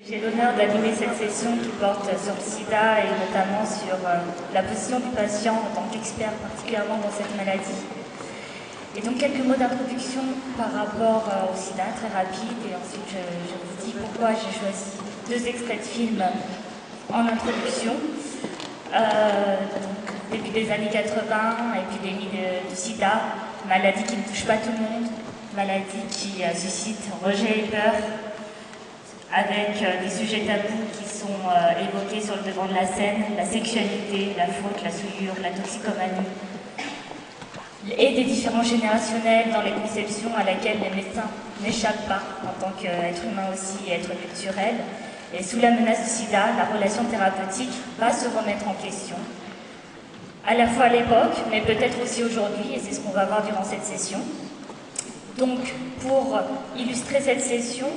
J'ai l'honneur d'animer cette session qui porte sur le sida et notamment sur la position du patient en tant qu'expert, particulièrement dans cette maladie. Et donc quelques mots d'introduction par rapport au sida, très rapide, et ensuite je vous dis pourquoi j'ai choisi 2 extraits de films en introduction. Donc, début des années 80, épidémie du sida, maladie qui ne touche pas tout le monde, maladie qui suscite rejet et peur, avec des sujets tabous qui sont évoqués sur le devant de la scène, la sexualité, la faute, la souillure, la toxicomanie, et des différences générationnels dans les conceptions à laquelle les médecins n'échappent pas en tant qu'être humain aussi et être culturel. Et sous la menace du sida, la relation thérapeutique va se remettre en question, à la fois à l'époque, mais peut-être aussi aujourd'hui, et c'est ce qu'on va voir durant cette session. Donc, pour illustrer cette session,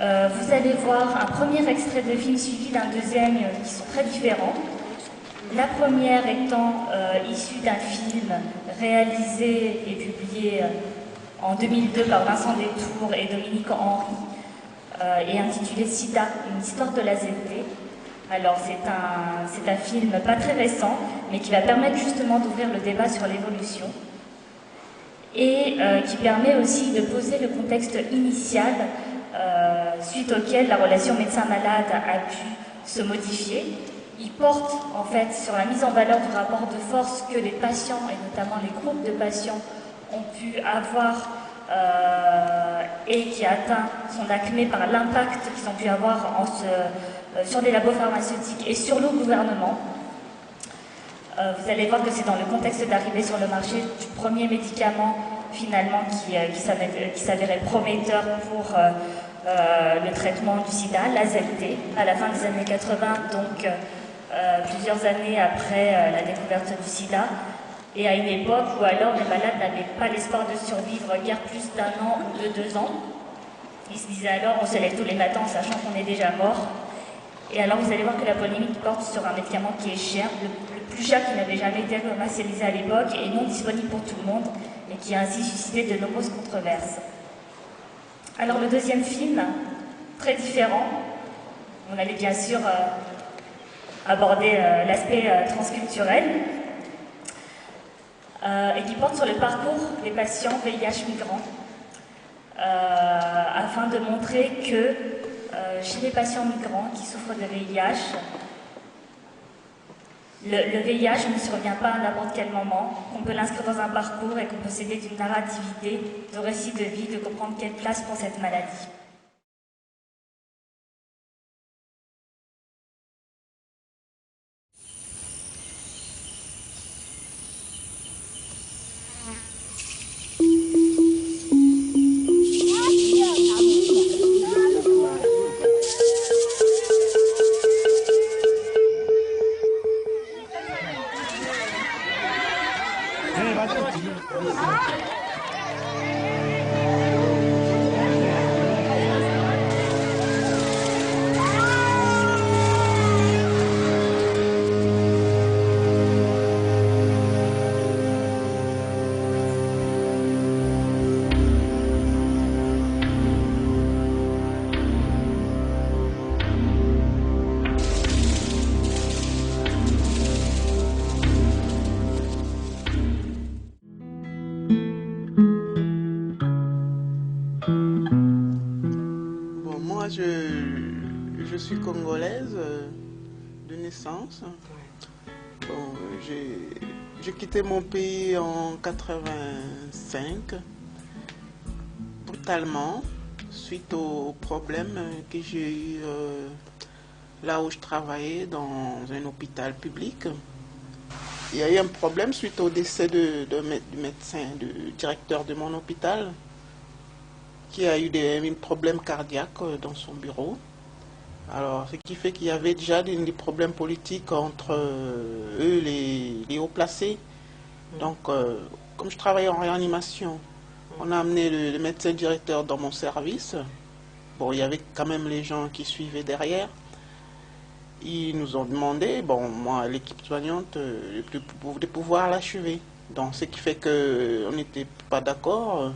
vous allez voir un premier extrait de film suivi d'un deuxième qui sont très différents. La première étant issue d'un film réalisé et publié en 2002 par Vincent Détour et Dominique Henry et intitulé Sida, une histoire de la ZT. Alors c'est un film pas très récent, mais qui va permettre justement d'ouvrir le débat sur l'évolution et qui permet aussi de poser le contexte initial suite auquel la relation médecin-malade a pu se modifier. Il porte en fait sur la mise en valeur du rapport de force que les patients, et notamment les groupes de patients, ont pu avoir et qui a atteint son acmé par l'impact qu'ils ont pu avoir sur les labos pharmaceutiques et sur le gouvernement. Vous allez voir que c'est dans le contexte d'arrivée sur le marché du premier médicament finalement qui s'avérait prometteur pour le traitement du sida, l'AZT, à la fin des années 80, donc plusieurs années après la découverte du sida, et à une époque où alors les malades n'avaient pas l'espoir de survivre guère plus d'1 an ou de 2 ans. Ils se disaient alors on se lève tous les matins en sachant qu'on est déjà mort. Et alors vous allez voir que la polémique porte sur un médicament qui est cher, le plus cher qui n'avait jamais été commercialisé à l'époque et non disponible pour tout le monde, et qui a ainsi suscité de nombreuses controverses. Alors le deuxième film, très différent, on allait bien sûr aborder l'aspect transculturel, et qui porte sur le parcours des patients VIH migrants, afin de montrer que chez les patients migrants qui souffrent de VIH, le VIH ne survient pas à n'importe quel moment, qu'on peut l'inscrire dans un parcours et qu'on peut s'aider d'une narrativité, de récit de vie, de comprendre quelle place prend cette maladie. Je suis congolaise de naissance. Bon, j'ai quitté mon pays en 85, brutalement, suite aux problèmes que j'ai eu là où je travaillais, dans un hôpital public. Il y a eu un problème suite au décès du médecin, du directeur de mon hôpital, qui a eu des problèmes cardiaques dans son bureau. Alors, ce qui fait qu'il y avait déjà des problèmes politiques entre eux, les hauts placés. Donc, comme je travaillais en réanimation, on a amené le médecin directeur dans mon service. Bon, il y avait quand même les gens qui suivaient derrière. Ils nous ont demandé, bon, moi, l'équipe soignante, de pouvoir l'achever. Donc, ce qui fait qu'on n'était pas d'accord.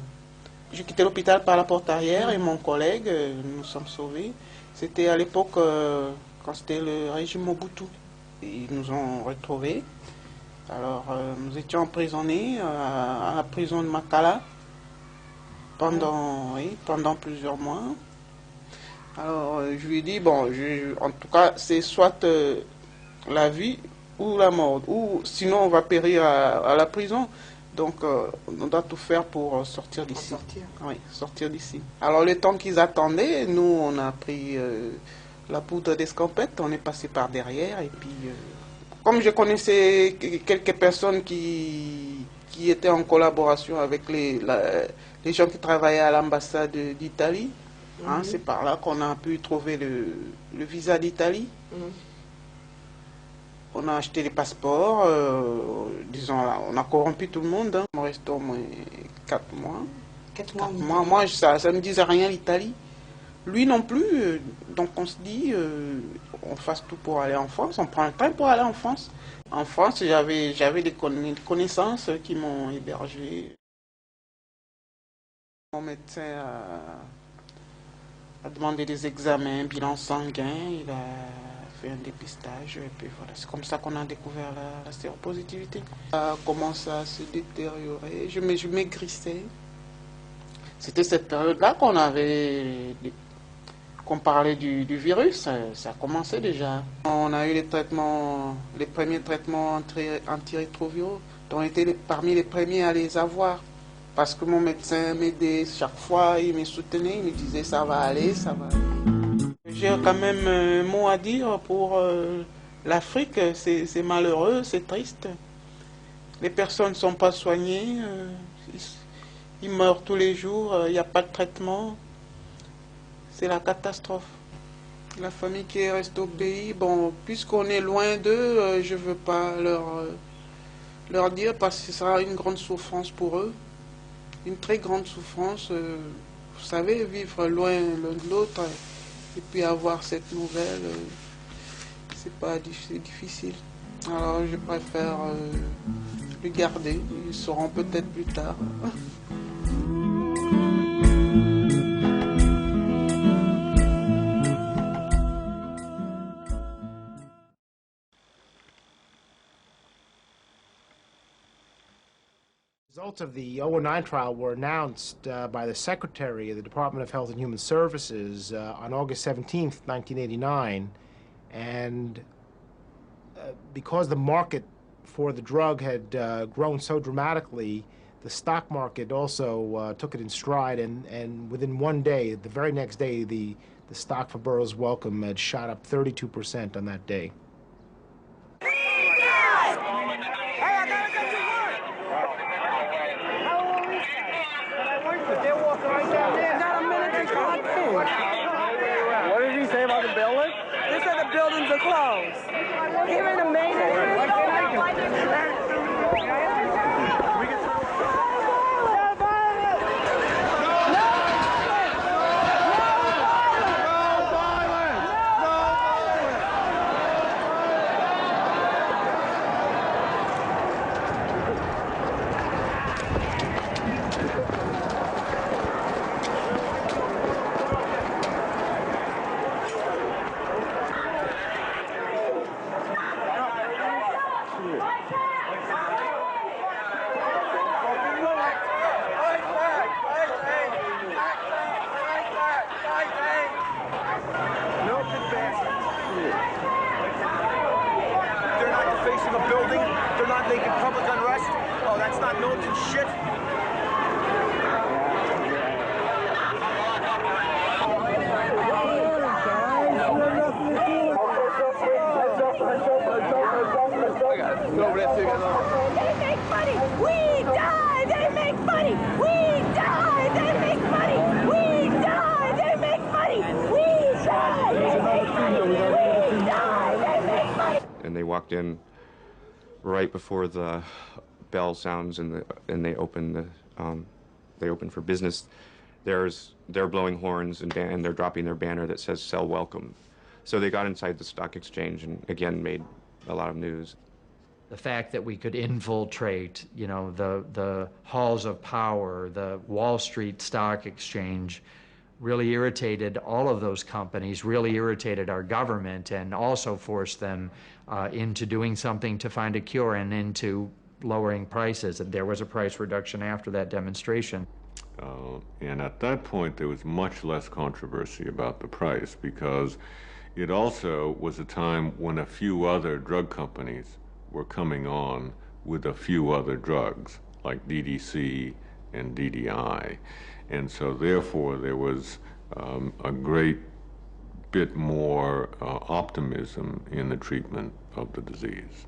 J'ai quitté l'hôpital par la porte arrière et mon collègue, nous sommes sauvés. C'était à l'époque, quand c'était le régime Mobutu. Ils nous ont retrouvés. Alors, nous étions emprisonnés à la prison de Makala pendant plusieurs mois. Alors, je lui ai dit, bon, en tout cas, c'est soit la vie ou la mort, ou sinon on va périr à la prison. Donc, on doit tout faire pour sortir d'ici. Oui, sortir d'ici. Alors, le temps qu'ils attendaient, nous, on a pris la poudre d'escampette, on est passé par derrière, et puis, comme je connaissais quelques personnes qui étaient en collaboration avec les gens qui travaillaient à l'ambassade d'Italie, hein, c'est par là qu'on a pu trouver le visa d'Italie. On a acheté les passeports, disons, là, on a corrompu tout le monde. Hein. Il me reste au moins 4 mois. 4 mois. Moi, ça ne me disait rien l'Italie. Lui non plus. Donc on se dit, on fasse tout pour aller en France. On prend le train pour aller en France. En France, j'avais des connaissances qui m'ont hébergé. Mon médecin a demandé des examens, bilan sanguin. Il a fait un dépistage et puis voilà, c'est comme ça qu'on a découvert la séropositivité. Ça a commencé à se détériorer, je maigrissais. C'était cette période-là qu'on parlait du virus, ça a commencé déjà. On a eu les premiers traitements antirétroviraux, dont on était parmi les premiers à les avoir. Parce que mon médecin m'aidait chaque fois, il me soutenait, il me disait ça va aller, ça va aller. J'ai quand même un mot à dire pour l'Afrique, c'est malheureux, c'est triste. Les personnes ne sont pas soignées, ils meurent tous les jours, il n'y a pas de traitement. C'est la catastrophe. La famille qui est restée au pays, bon, puisqu'on est loin d'eux, je ne veux pas leur dire parce que ça sera une grande souffrance pour eux. Une très grande souffrance, vous savez, vivre loin l'un de l'autre. Et puis avoir cette nouvelle, c'est difficile. Alors je préfère le garder. Ils sauront peut-être plus tard. Results of the 009 trial were announced by the Secretary of the Department of Health and Human Services on August 17th, 1989. And because the market for the drug had grown so dramatically, the stock market also took it in stride. And within one day, the very next day, the stock for Burroughs Wellcome had shot up 32% on that day. What did he say about the building? They said the buildings are closed. Even the maintenance. And they walked in right before the bell sounds and they open for business. They're blowing horns and they're dropping their banner that says "Sell Welcome." So they got inside the stock exchange and again made a lot of news. The fact that we could infiltrate, you know, the halls of power, the Wall Street Stock Exchange, really irritated all of those companies, really irritated our government, and also forced them into doing something to find a cure and into lowering prices. And there was a price reduction after that demonstration. And at that point, there was much less controversy about the price, because it also was a time when a few other drug companies were coming on with a few other drugs, like DDC and DDI. And so therefore, there was a great bit more optimism in the treatment of the disease.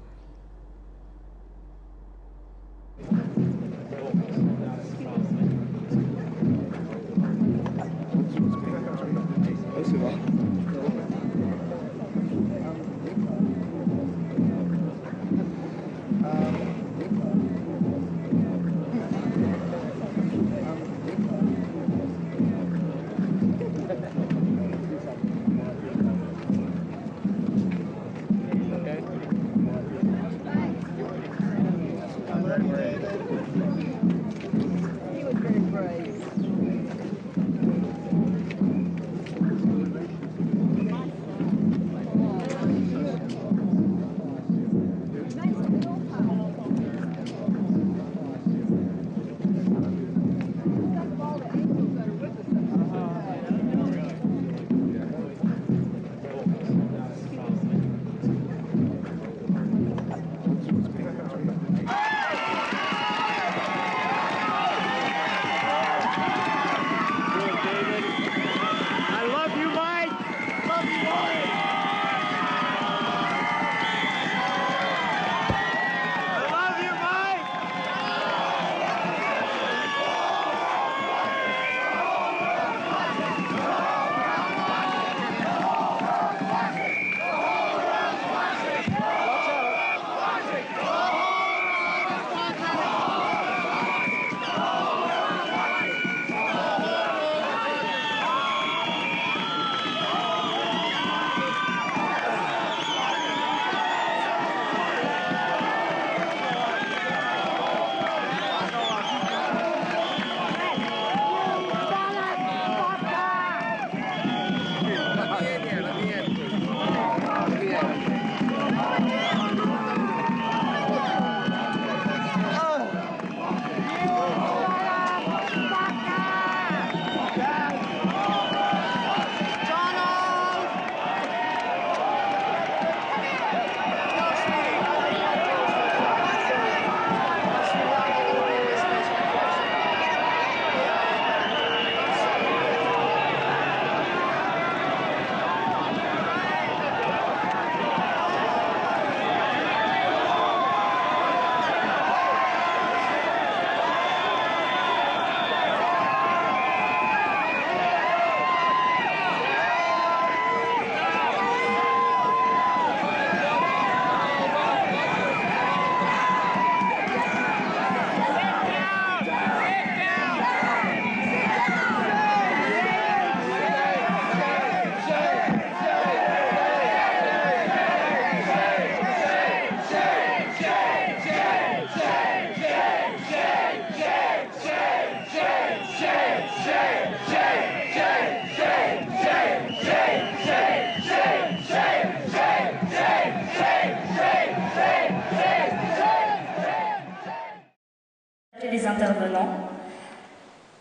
Les intervenants,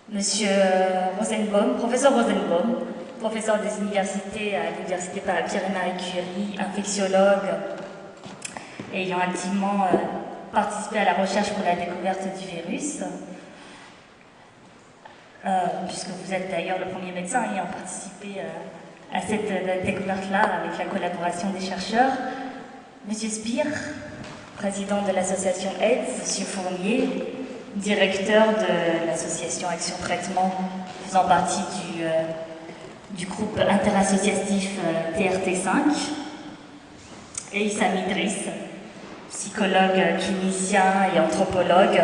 Monsieur Rosenbaum, professeur Rosenbaum, professeur des universités à l'université Pierre-et-Marie Curie, infectiologue, ayant intimement participé à la recherche pour la découverte du virus, puisque vous êtes d'ailleurs le premier médecin ayant participé à cette découverte-là avec la collaboration des chercheurs, Monsieur Spire, président de l'association AIDS, Monsieur Fournier, directeur de l'association Action Traitement, faisant partie du groupe interassociatif TRT5, et Issam Idriss, psychologue, clinicien et anthropologue,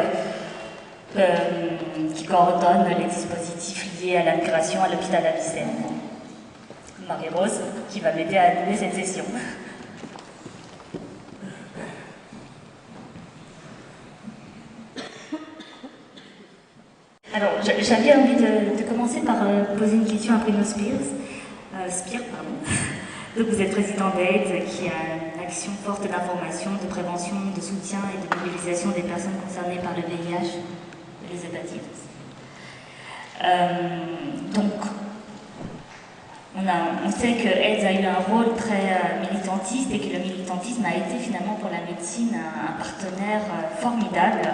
qui coordonne les dispositifs liés à la migration à l'hôpital Avicenne. Marie-Rose, qui va m'aider à animer cette session. Alors, j'avais envie de commencer par poser une question à Bruno Spire. Donc vous êtes président d'AID, qui a une action forte d'information, de prévention, de soutien et de mobilisation des personnes concernées par le VIH et les hépatites. Donc, on sait que AIDS a eu un rôle très militantiste et que le militantisme a été finalement pour la médecine un partenaire formidable.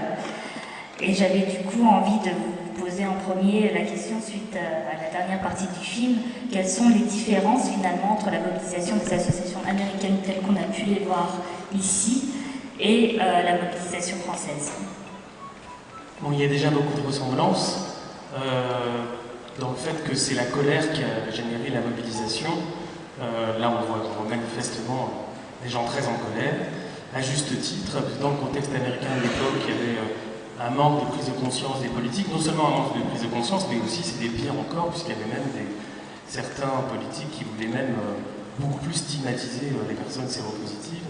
Et j'avais du coup envie de vous poser en premier la question suite à la dernière partie du film. Quelles sont les différences finalement entre la mobilisation des associations américaines telles qu'on a pu les voir ici et la mobilisation française? Bon, il y a déjà beaucoup de ressemblances dans le fait que c'est la colère qui a généré la mobilisation. Là, on voit manifestement des gens très en colère, à juste titre. Dans le contexte américain de l'époque, il y avait un manque de prise de conscience des politiques, non seulement un manque de prise de conscience, mais aussi, c'était pire encore, puisqu'il y avait même certains politiques qui voulaient même beaucoup plus stigmatiser les personnes séropositives.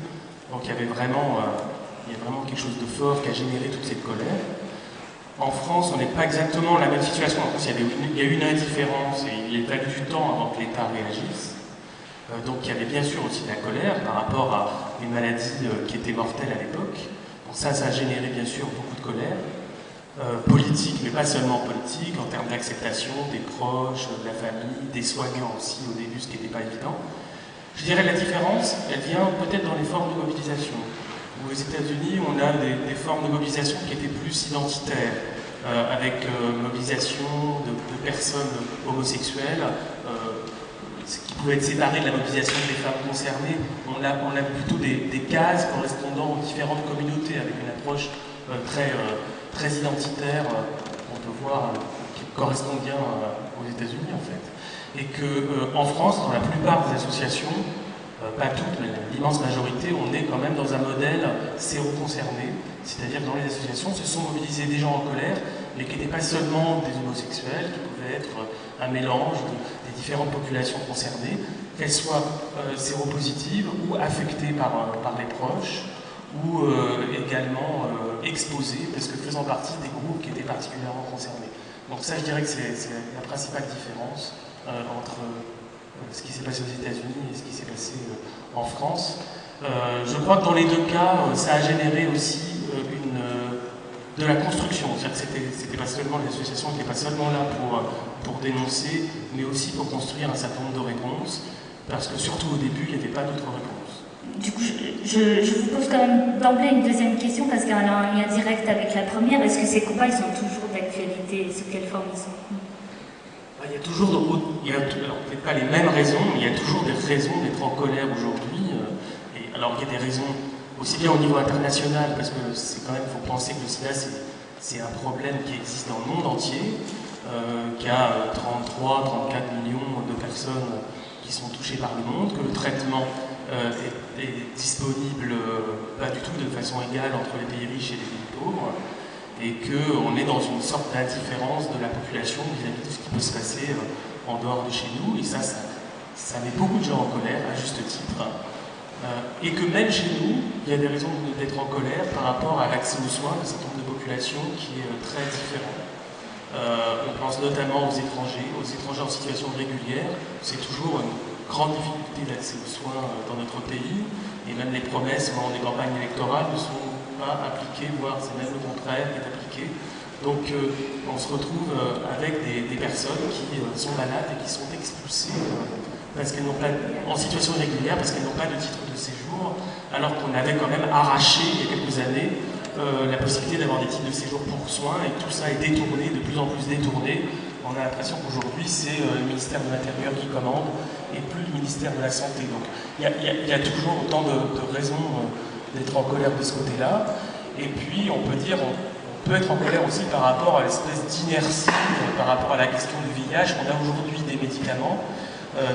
Donc il y a vraiment quelque chose de fort qui a généré toute cette colère. En France, on n'est pas exactement dans la même situation. En France, il y a eu une indifférence et il a fallu du temps avant que l'État réagisse. Donc il y avait bien sûr aussi de la colère par rapport à une maladie qui était mortelle à l'époque. Donc ça a généré bien sûr beaucoup de colère. Politique, mais pas seulement politique, en termes d'acceptation des proches, de la famille, des soignants aussi au début, ce qui n'était pas évident. Je dirais la différence, elle vient peut-être dans les formes de mobilisation. Aux États-Unis, on a des formes de mobilisation qui étaient plus identitaires, avec mobilisation de personnes homosexuelles, ce qui pouvait être séparé de la mobilisation des femmes concernées. On a plutôt des cases correspondant aux différentes communautés, avec une approche très identitaire, on peut voir, qui correspond bien aux États-Unis en fait. Et qu'en France, dans la plupart des associations, pas toutes, mais l'immense majorité, on est quand même dans un modèle séro-concerné, c'est-à-dire que dans les associations se sont mobilisés des gens en colère, mais qui n'étaient pas seulement des homosexuels, qui pouvaient être un mélange des différentes populations concernées, qu'elles soient séropositives ou affectées par les proches, ou également exposées, parce que faisant partie des groupes qui étaient particulièrement concernés. Donc ça, je dirais que c'est la principale différence entre ce qui s'est passé aux États-Unis et ce qui s'est passé en France. Je crois que dans les deux cas, ça a généré aussi de la construction. C'est-à-dire que c'était pas seulement, l'association n'était pas seulement là pour dénoncer, mais aussi pour construire un certain nombre de réponses, parce que surtout au début, il n'y avait pas d'autres réponses. Du coup, je vous pose quand même d'emblée une deuxième question, parce qu'il y a un lien direct avec la première. Est-ce que ces combats, ils sont toujours d'actualité? Sous quelle forme ils sont? Il y a toujours, peut-être pas les mêmes raisons, mais il y a toujours des raisons d'être en colère aujourd'hui. Et alors il y a des raisons aussi bien au niveau international, parce que c'est quand même, il faut penser que le sida, c'est un problème qui existe dans le monde entier, qu'il y a 33-34 millions de personnes qui sont touchées par le monde, que le traitement est disponible pas du tout de façon égale entre les pays riches et les pays pauvres, et qu'on est dans une sorte d'indifférence de la population vis-à-vis de ce qui peut se passer en dehors de chez nous, et ça met beaucoup de gens en colère, à juste titre, et que même chez nous, il y a des raisons d'être en colère par rapport à l'accès aux soins d'un certain nombre de populations qui est très différent. On pense notamment aux étrangers en situation régulière. C'est toujours une grande difficulté d'accès aux soins dans notre pays, et même les promesses au moment des campagnes électorales ne sont pas appliquées, voire c'est même le contraire qui est appliqué. Donc on se retrouve avec des personnes qui sont malades et qui sont expulsées parce qu'elles n'ont pas, en situation irrégulière, parce qu'elles n'ont pas de titre de séjour, alors qu'on avait quand même arraché il y a quelques années la possibilité d'avoir des titres de séjour pour soins, et tout ça est détourné, de plus en plus détourné. On a l'impression qu'aujourd'hui c'est le ministère de l'Intérieur qui commande et plus le ministère de la Santé. Donc il y a toujours autant de raisons d'être en colère de ce côté-là. Et puis on peut dire, on peut être en colère aussi par rapport à l'espèce d'inertie, par rapport à la question du VIH. On a aujourd'hui des médicaments,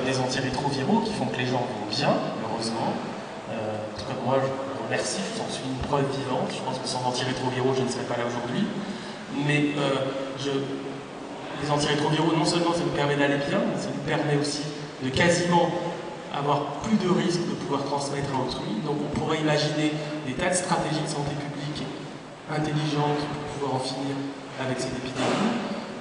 des antirétroviraux qui font que les gens vont bien, heureusement. En tout cas, moi, je vous remercie, j'en suis une preuve vivante. Je pense que sans antirétroviraux, je ne serais pas là aujourd'hui. Mais les antirétroviraux, non seulement ça nous permet d'aller bien, mais ça nous permet aussi de quasiment avoir plus de risques de pouvoir transmettre à autrui. Donc on pourrait imaginer des tas de stratégies de santé publique intelligentes pour pouvoir en finir avec cette épidémie.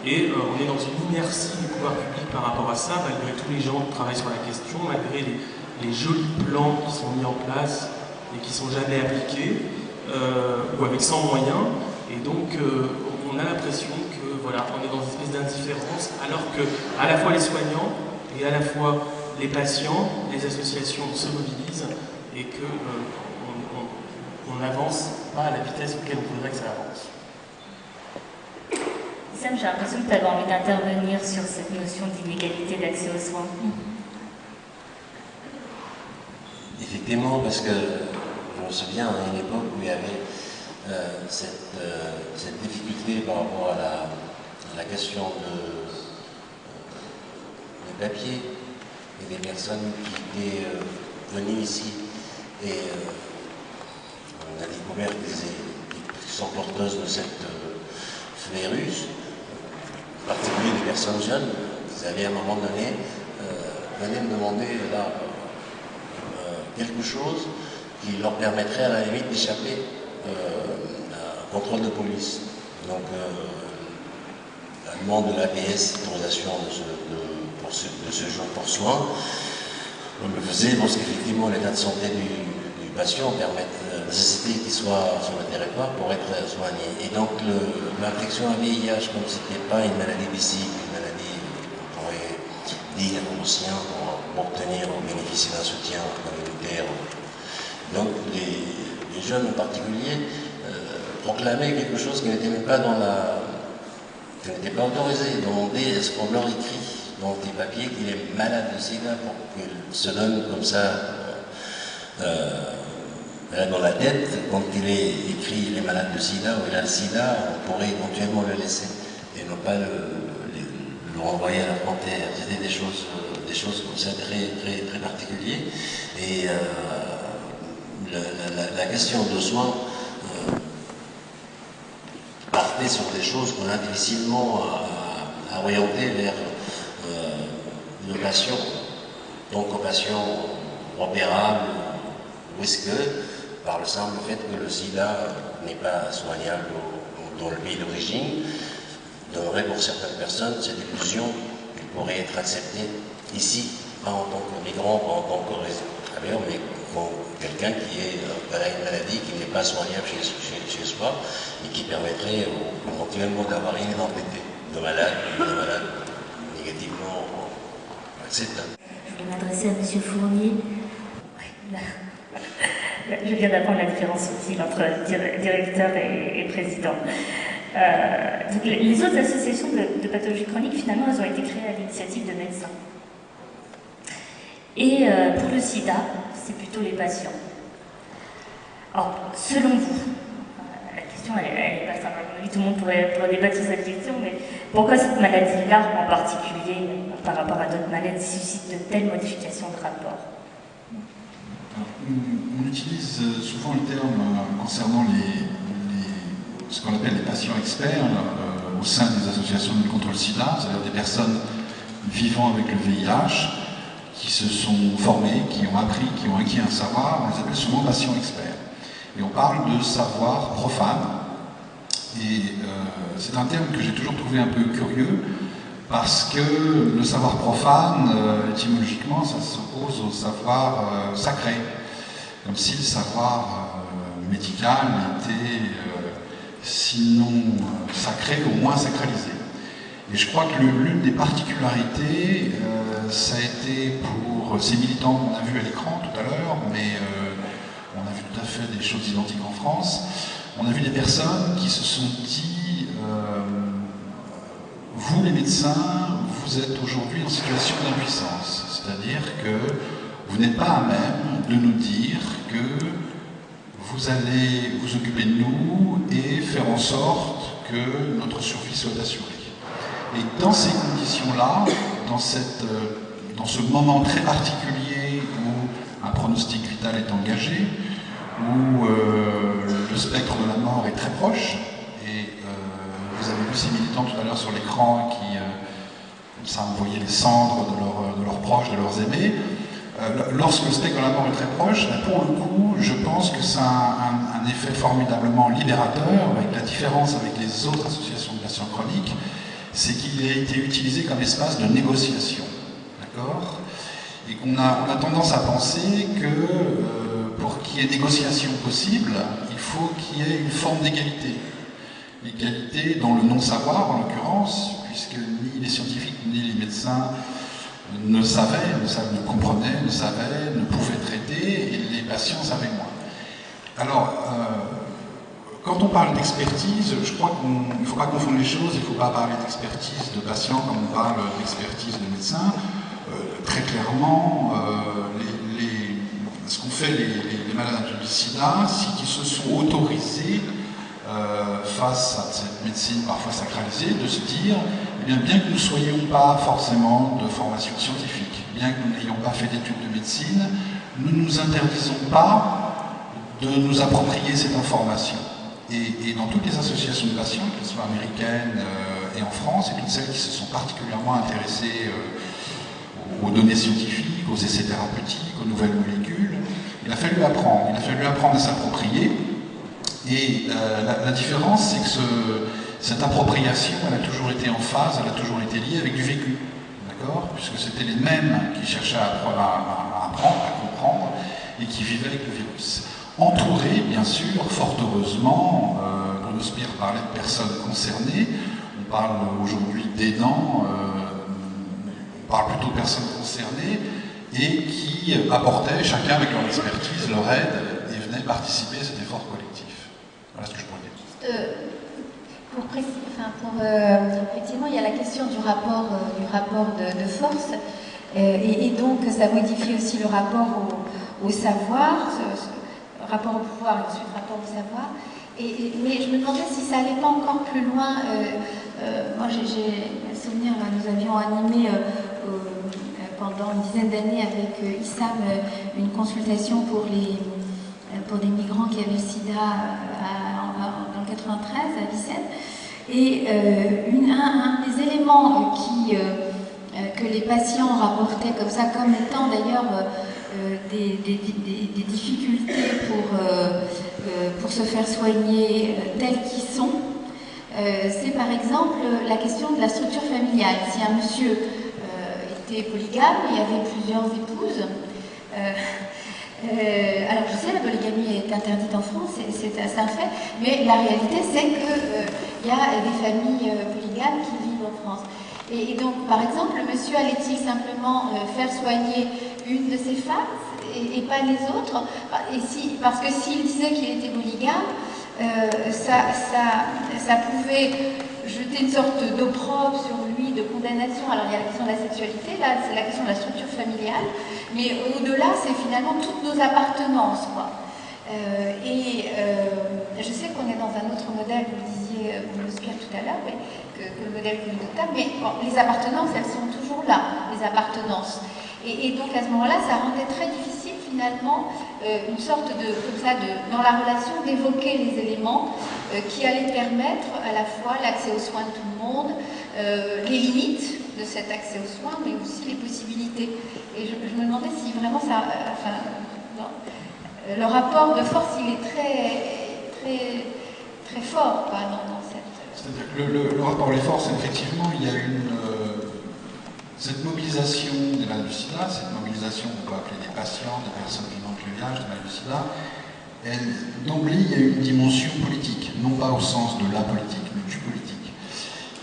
Et on est dans une inertie du pouvoir public par rapport à ça, malgré tous les gens qui travaillent sur la question, malgré les jolis plans qui sont mis en place et qui ne sont jamais appliqués, ou avec sans moyens. Et donc on a l'impression que voilà, on est dans une espèce d'indifférence, alors que à la fois les soignants et à la fois les patients, les associations se mobilisent et que on n'avance pas à la vitesse auquel on voudrait que ça avance. Sam, j'ai l'impression que tu avais envie d'intervenir sur cette notion d'inégalité d'accès aux soins. Effectivement, parce que je me souviens à une époque où il y avait cette difficulté par rapport à la question des papiers et des personnes qui étaient venues ici et on a découvert qu'ils sont porteuses de cette virus, en particulier des personnes jeunes, qui avaient à un moment donné venaient me demander là, quelque chose qui leur permettrait à la limite d'échapper à un contrôle de police. Donc la demande de l'APS, autorisation de ce jour pour soins, on le faisait parce qu'effectivement l'état de santé du patient permet nécessité qu'il soit sur le territoire pour être soigné. Et donc l'infection à VIH, comme ce n'était pas une maladie visible, une maladie, on pourrait dire, ancien pour obtenir ou bénéficier d'un soutien communautaire. Donc les jeunes en particulier proclamaient quelque chose qui n'était même pas qui n'était pas autorisé. Demandaient est-ce qu'on leur écrit dans des papiers qu'il est malade de sida pour qu'il se donne comme ça dans la tête, quand il est écrit il est malade de sida ou il a le sida, on pourrait éventuellement le laisser et non pas le renvoyer à la frontière. C'était des choses comme ça très particulières. Et la question de soins partait sur des choses qu'on a difficilement à orienter vers une passion, donc une passion opérable, ou est-ce que par le simple fait que le sida n'est pas soignable dans le pays d'origine, donnerait pour certaines personnes cette illusion qu'il pourrait être accepté ici, pas en tant que migrant, pas en tant que travailleur, mais comme quelqu'un qui a une maladie qui n'est pas soignable chez soi et qui permettrait éventuellement d'avoir une identité de malade négativement acceptable. Je vais m'adresser à M. Fournier. Je viens d'apprendre la différence subtile entre directeur et président. Donc les autres associations de pathologie chronique, finalement, elles ont été créées à l'initiative de médecins. Et pour le sida, c'est plutôt les patients. Alors, selon vous, la question, elle est pas simple. Tout le monde pourrait débattre sur cette question, mais pourquoi cette maladie-là, en particulier, par rapport à d'autres maladies, suscite de telles modifications de rapport? On utilise souvent le terme concernant ce qu'on appelle les patients experts au sein des associations de lutte contre le sida, c'est-à-dire des personnes vivant avec le VIH, qui se sont formés, qui ont appris, qui ont acquis un savoir, on les appelle souvent patients experts. Et on parle de savoir profane, et c'est un terme que j'ai toujours trouvé un peu curieux, parce que le savoir profane, étymologiquement, ça s'oppose au savoir sacré, comme si le savoir médical était sinon sacré, au moins sacralisé. Et je crois que l'une des particularités, ça a été pour ces militants qu'on a vus à l'écran tout à l'heure, mais on a vu tout à fait des choses identiques en France, on a vu des personnes qui se sont dit vous les médecins, vous êtes aujourd'hui en situation d'impuissance, c'est-à-dire que vous n'êtes pas à même de nous dire que vous allez vous occuper de nous et faire en sorte que notre survie soit assurée. Et dans ces conditions-là, dans ce moment très particulier où un pronostic vital est engagé, où le spectre de la mort est très proche, et vous avez vu ces militants tout à l'heure sur l'écran qui ça envoyait les cendres de leurs proches, de leurs aimés. Lorsque le spectre de la mort est très proche, pour le coup, je pense que ça a un effet formidablement libérateur, avec la différence avec les autres associations de patients chroniques, c'est qu'il a été utilisé comme espace de négociation. D'accord ? Et qu'on a tendance à penser que pour qu'il y ait négociation possible, il faut qu'il y ait une forme d'égalité. L'égalité dans le non-savoir, en l'occurrence, puisque ni les scientifiques ni les médecins ne savaient, ne comprenaient, ne savaient, ne pouvaient traiter, et les patients savaient moins. Alors, quand on parle d'expertise, je crois qu'il ne faut pas confondre les choses, il ne faut pas parler d'expertise de patients comme on parle d'expertise de médecins. Très clairement, ce qu'ont fait les malades du sida, c'est qu'ils se sont autorisés, face à cette médecine parfois sacralisée, de se dire, eh bien que nous ne soyons pas forcément de formation scientifique, bien que nous n'ayons pas fait d'études de médecine, nous ne nous interdisons pas de nous approprier cette information. Et dans toutes les associations de patients, qu'elles soient américaines et en France, et toutes celles qui se sont particulièrement intéressées aux données scientifiques, aux essais thérapeutiques, aux nouvelles molécules, il a fallu apprendre à s'approprier. Et la différence, c'est que cette appropriation, elle a toujours été en phase, elle a toujours été liée avec du vécu, d'accord ? Puisque c'était les mêmes qui cherchaient à apprendre, à comprendre, et qui vivaient avec le virus. Entourés, bien sûr, fort heureusement, Bruno Spire parlait de personnes concernées, on parle aujourd'hui d'aidants, on parle plutôt de personnes concernées, et qui apportaient, chacun avec leur expertise, leur aide, et venaient participer à cet effort collectif. Voilà ce que je pourrais dire. Effectivement, il y a la question du rapport de force, et donc ça modifie aussi le rapport au savoir, rapport au pouvoir et ensuite rapport au savoir. Mais je me demandais si ça n'allait pas encore plus loin. Moi, j'ai un souvenir, nous avions animé pendant une dizaine d'années avec ISAM une consultation pour des migrants qui avaient le sida dans le 93 à Vicenne. Et un des éléments que les patients rapportaient comme ça, comme étant d'ailleurs des difficultés pour se faire soigner tels qu'ils sont, c'est par exemple la question de la structure familiale. Si un monsieur était polygame, il y avait plusieurs épouses. Alors je sais, la polygamie est interdite en France, c'est un fait, mais la réalité c'est qu'il y a des familles polygames qui vivent en France. Et donc, par exemple, le monsieur allait-il simplement faire soigner une de ses femmes et pas les autres, parce que s'il disait qu'il était polygame, ça pouvait jeter une sorte d'opprobre sur lui, de condamnation. Alors il y a la question de la sexualité, là c'est la question de la structure familiale, mais au-delà c'est finalement toutes nos appartenances, quoi. Je sais qu'on est dans un autre modèle, vous le disiez, vous le Spire tout à l'heure, que le modèle communautaire, mais bon, les appartenances, elles sont toujours là, les appartenances. Et donc à ce moment-là, ça rendait très difficile finalement une sorte dans la relation d'évoquer les éléments qui allaient permettre à la fois l'accès aux soins de tout le monde, les limites de cet accès aux soins, mais aussi les possibilités. Et je me demandais si vraiment ça... le rapport de force, il est très fort dans cette... C'est-à-dire que le rapport des forces, effectivement, il y a cette mobilisation des malades du sida, cette mobilisation qu'on peut appeler des patients, des personnes vivant avec le VIH, des malades du sida, d'emblée, il y a une dimension politique, non pas au sens de la politique, mais du politique.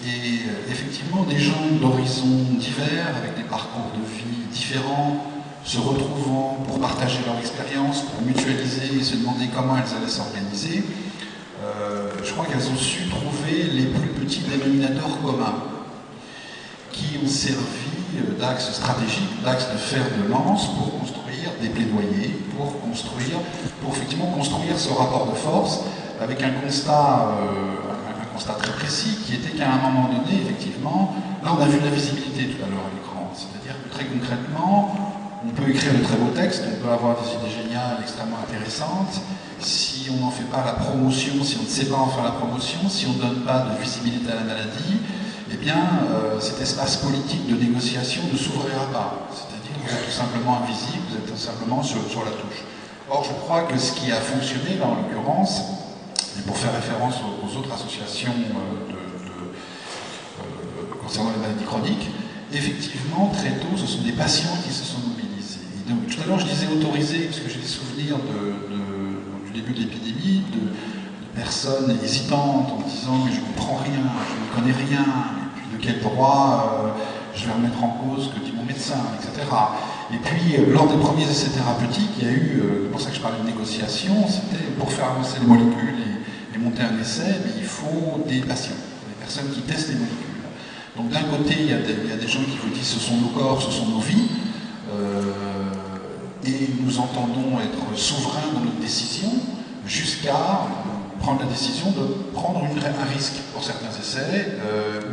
Et effectivement, des gens d'horizons divers, avec des parcours de vie différents, se retrouvant pour partager leur expérience, pour mutualiser et se demander comment elles allaient s'organiser, je crois qu'elles ont su trouver les plus petits dénominateurs communs qui ont servi d'axe stratégique, d'axe de fer de lance pour construire des plaidoyers, pour effectivement construire ce rapport de force avec un constat très précis qui était qu'à un moment donné, effectivement, là on a vu la visibilité tout à l'heure à l'écran, c'est-à-dire que très concrètement, on peut écrire de très beaux textes, on peut avoir des idées géniales, extrêmement intéressantes. Si on n'en fait pas la promotion, si on ne sait pas en faire la promotion, si on ne donne pas de visibilité à la maladie, eh bien, cet espace politique de négociation ne s'ouvrira pas. C'est-à-dire que vous êtes tout simplement invisible, vous êtes tout simplement sur la touche. Or, je crois que ce qui a fonctionné, là, en l'occurrence, et pour faire référence aux autres associations concernant les maladies chroniques, effectivement, très tôt, ce sont des patients qui se sont mobilisés. Et donc, tout à l'heure, je disais autorisé, parce que j'ai des souvenirs du début de l'épidémie, de personnes hésitantes en disant « mais je ne comprends rien, je ne connais rien, et puis de quel droit je vais remettre en cause ce que dit mon médecin, etc. » Et puis, lors des premiers essais thérapeutiques, il y a eu, c'est pour ça que je parlais de négociation, c'était pour faire avancer les molécules et monter un essai, mais il faut des patients, des personnes qui testent les molécules. Donc d'un côté, il y a des gens qui vous disent ce sont nos corps, ce sont nos vies, et nous entendons être souverains dans notre décision, jusqu'à prendre la décision de prendre un risque pour certains essais,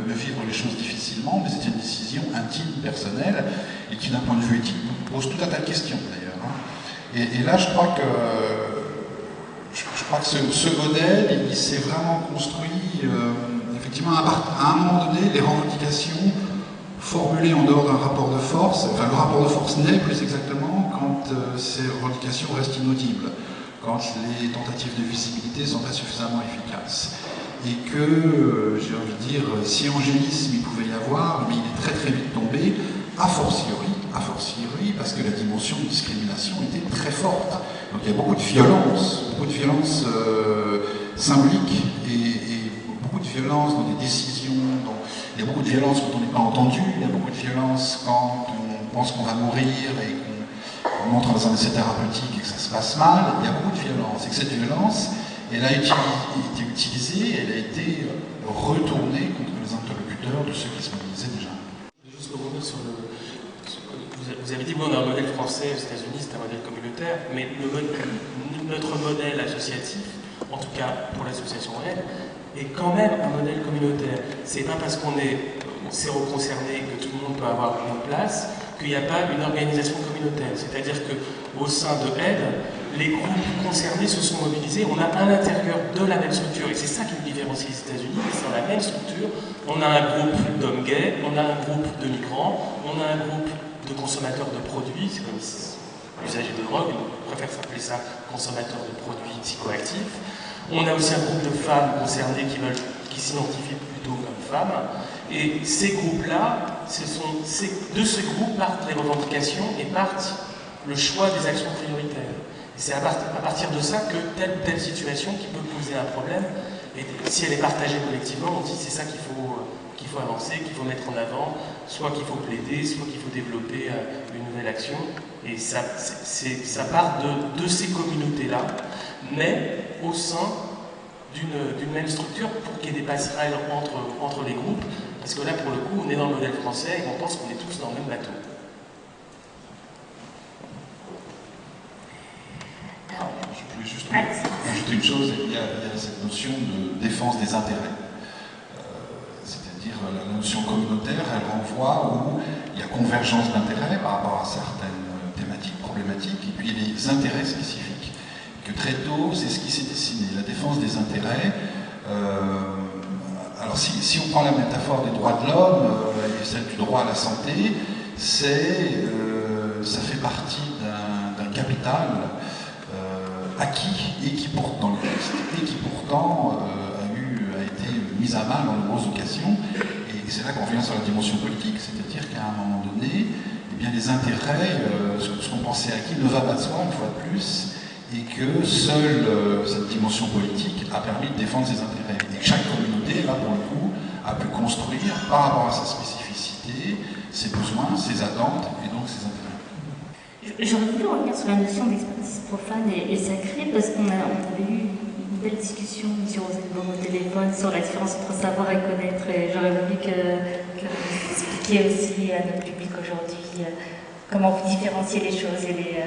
de vivre les choses difficilement, mais c'est une décision intime, personnelle, et qui d'un point de vue éthique pose tout un tas de questions d'ailleurs. Hein. Et là, je crois que ce modèle, il s'est vraiment construit, effectivement, à un moment donné, les revendications formulées en dehors d'un rapport de force, enfin le rapport de force naît plus exactement quand ces revendications restent inaudibles, quand les tentatives de visibilité sont pas suffisamment efficaces. Et que, j'ai envie de dire, si angélisme il pouvait y avoir, mais il est très très vite tombé, a fortiori, parce que la dimension de discrimination était très forte. Donc il y a beaucoup de violence symbolique et beaucoup de violence dans des décisions, il y a beaucoup de violence quand on n'est pas entendu, il y a beaucoup de violence quand on pense qu'on va mourir et qu'on montre dans un essai thérapeutique et que ça se passe mal, il y a beaucoup de violence. Et que cette violence, elle a été utilisée, elle a été retournée contre les interlocuteurs de ceux qui se mobilisaient déjà. Je vais juste rebondir sur le... Vous avez dit, bon, on a un modèle français aux États-Unis, c'est un modèle communautaire, mais notre modèle associatif, en tout cas pour l'association RED, est quand même un modèle communautaire. C'est pas parce qu'on est séro-concerné que tout le monde peut avoir une place qu'il n'y a pas une organisation communautaire. C'est-à-dire qu'au sein de RED, les groupes concernés se sont mobilisés, on a à l'intérieur de la même structure, et c'est ça qui nous différencie des États-Unis, c'est dans la même structure, on a un groupe d'hommes gays, on a un groupe de migrants, on a un groupe de consommateurs de produits, c'est comme usagers de drogue, on préfère s'appeler ça consommateurs de produits psychoactifs. On a aussi un groupe de femmes concernées qui s'identifient plutôt comme femmes. Et ces groupes-là, de ces groupes partent les revendications et partent le choix des actions prioritaires. Et c'est à partir de ça que telle situation qui peut poser un problème, et si elle est partagée collectivement, on dit c'est ça qu'il faut avancer, qu'il faut mettre en avant, soit qu'il faut plaider, soit qu'il faut développer une nouvelle action. Et ça part de ces communautés-là, mais au sein d'une même structure pour qu'il y ait des passerelles entre les groupes, parce que là, pour le coup, on est dans le modèle français et on pense qu'on est tous dans le même bateau. Je voulais juste ajouter une chose, il y a cette notion de défense des intérêts. C'est-à-dire la notion communautaire, elle renvoie où il y a convergence d'intérêts par rapport à certaines thématiques, problématiques, et puis les intérêts spécifiques. Que très tôt, c'est ce qui s'est dessiné, la défense des intérêts. Alors si on prend la métaphore des droits de l'homme et celle du droit à la santé, ça fait partie d'un capital acquis et qui porte dans le texte, et qui pourtant a été mise à mal dans de grosses occasions. Et c'est là qu'on revient sur la dimension politique, c'est-à-dire qu'à un moment donné, eh bien, les intérêts, ce qu'on pensait acquis ne va pas de soi, une fois de plus, et que seule cette dimension politique a permis de défendre ses intérêts. Et que chaque communauté, là pour le coup, a pu construire par rapport à sa spécificité, ses besoins, ses attentes et donc ses intérêts. J'aurais voulu revenir sur la notion d'expertise profane et sacrée, parce qu'on avait eu une belle discussion, M. Rosenbaum, au téléphone, sur la différence entre savoir et connaître, et j'aurais voulu que vous expliquiez aussi à notre public aujourd'hui comment vous différenciez les choses et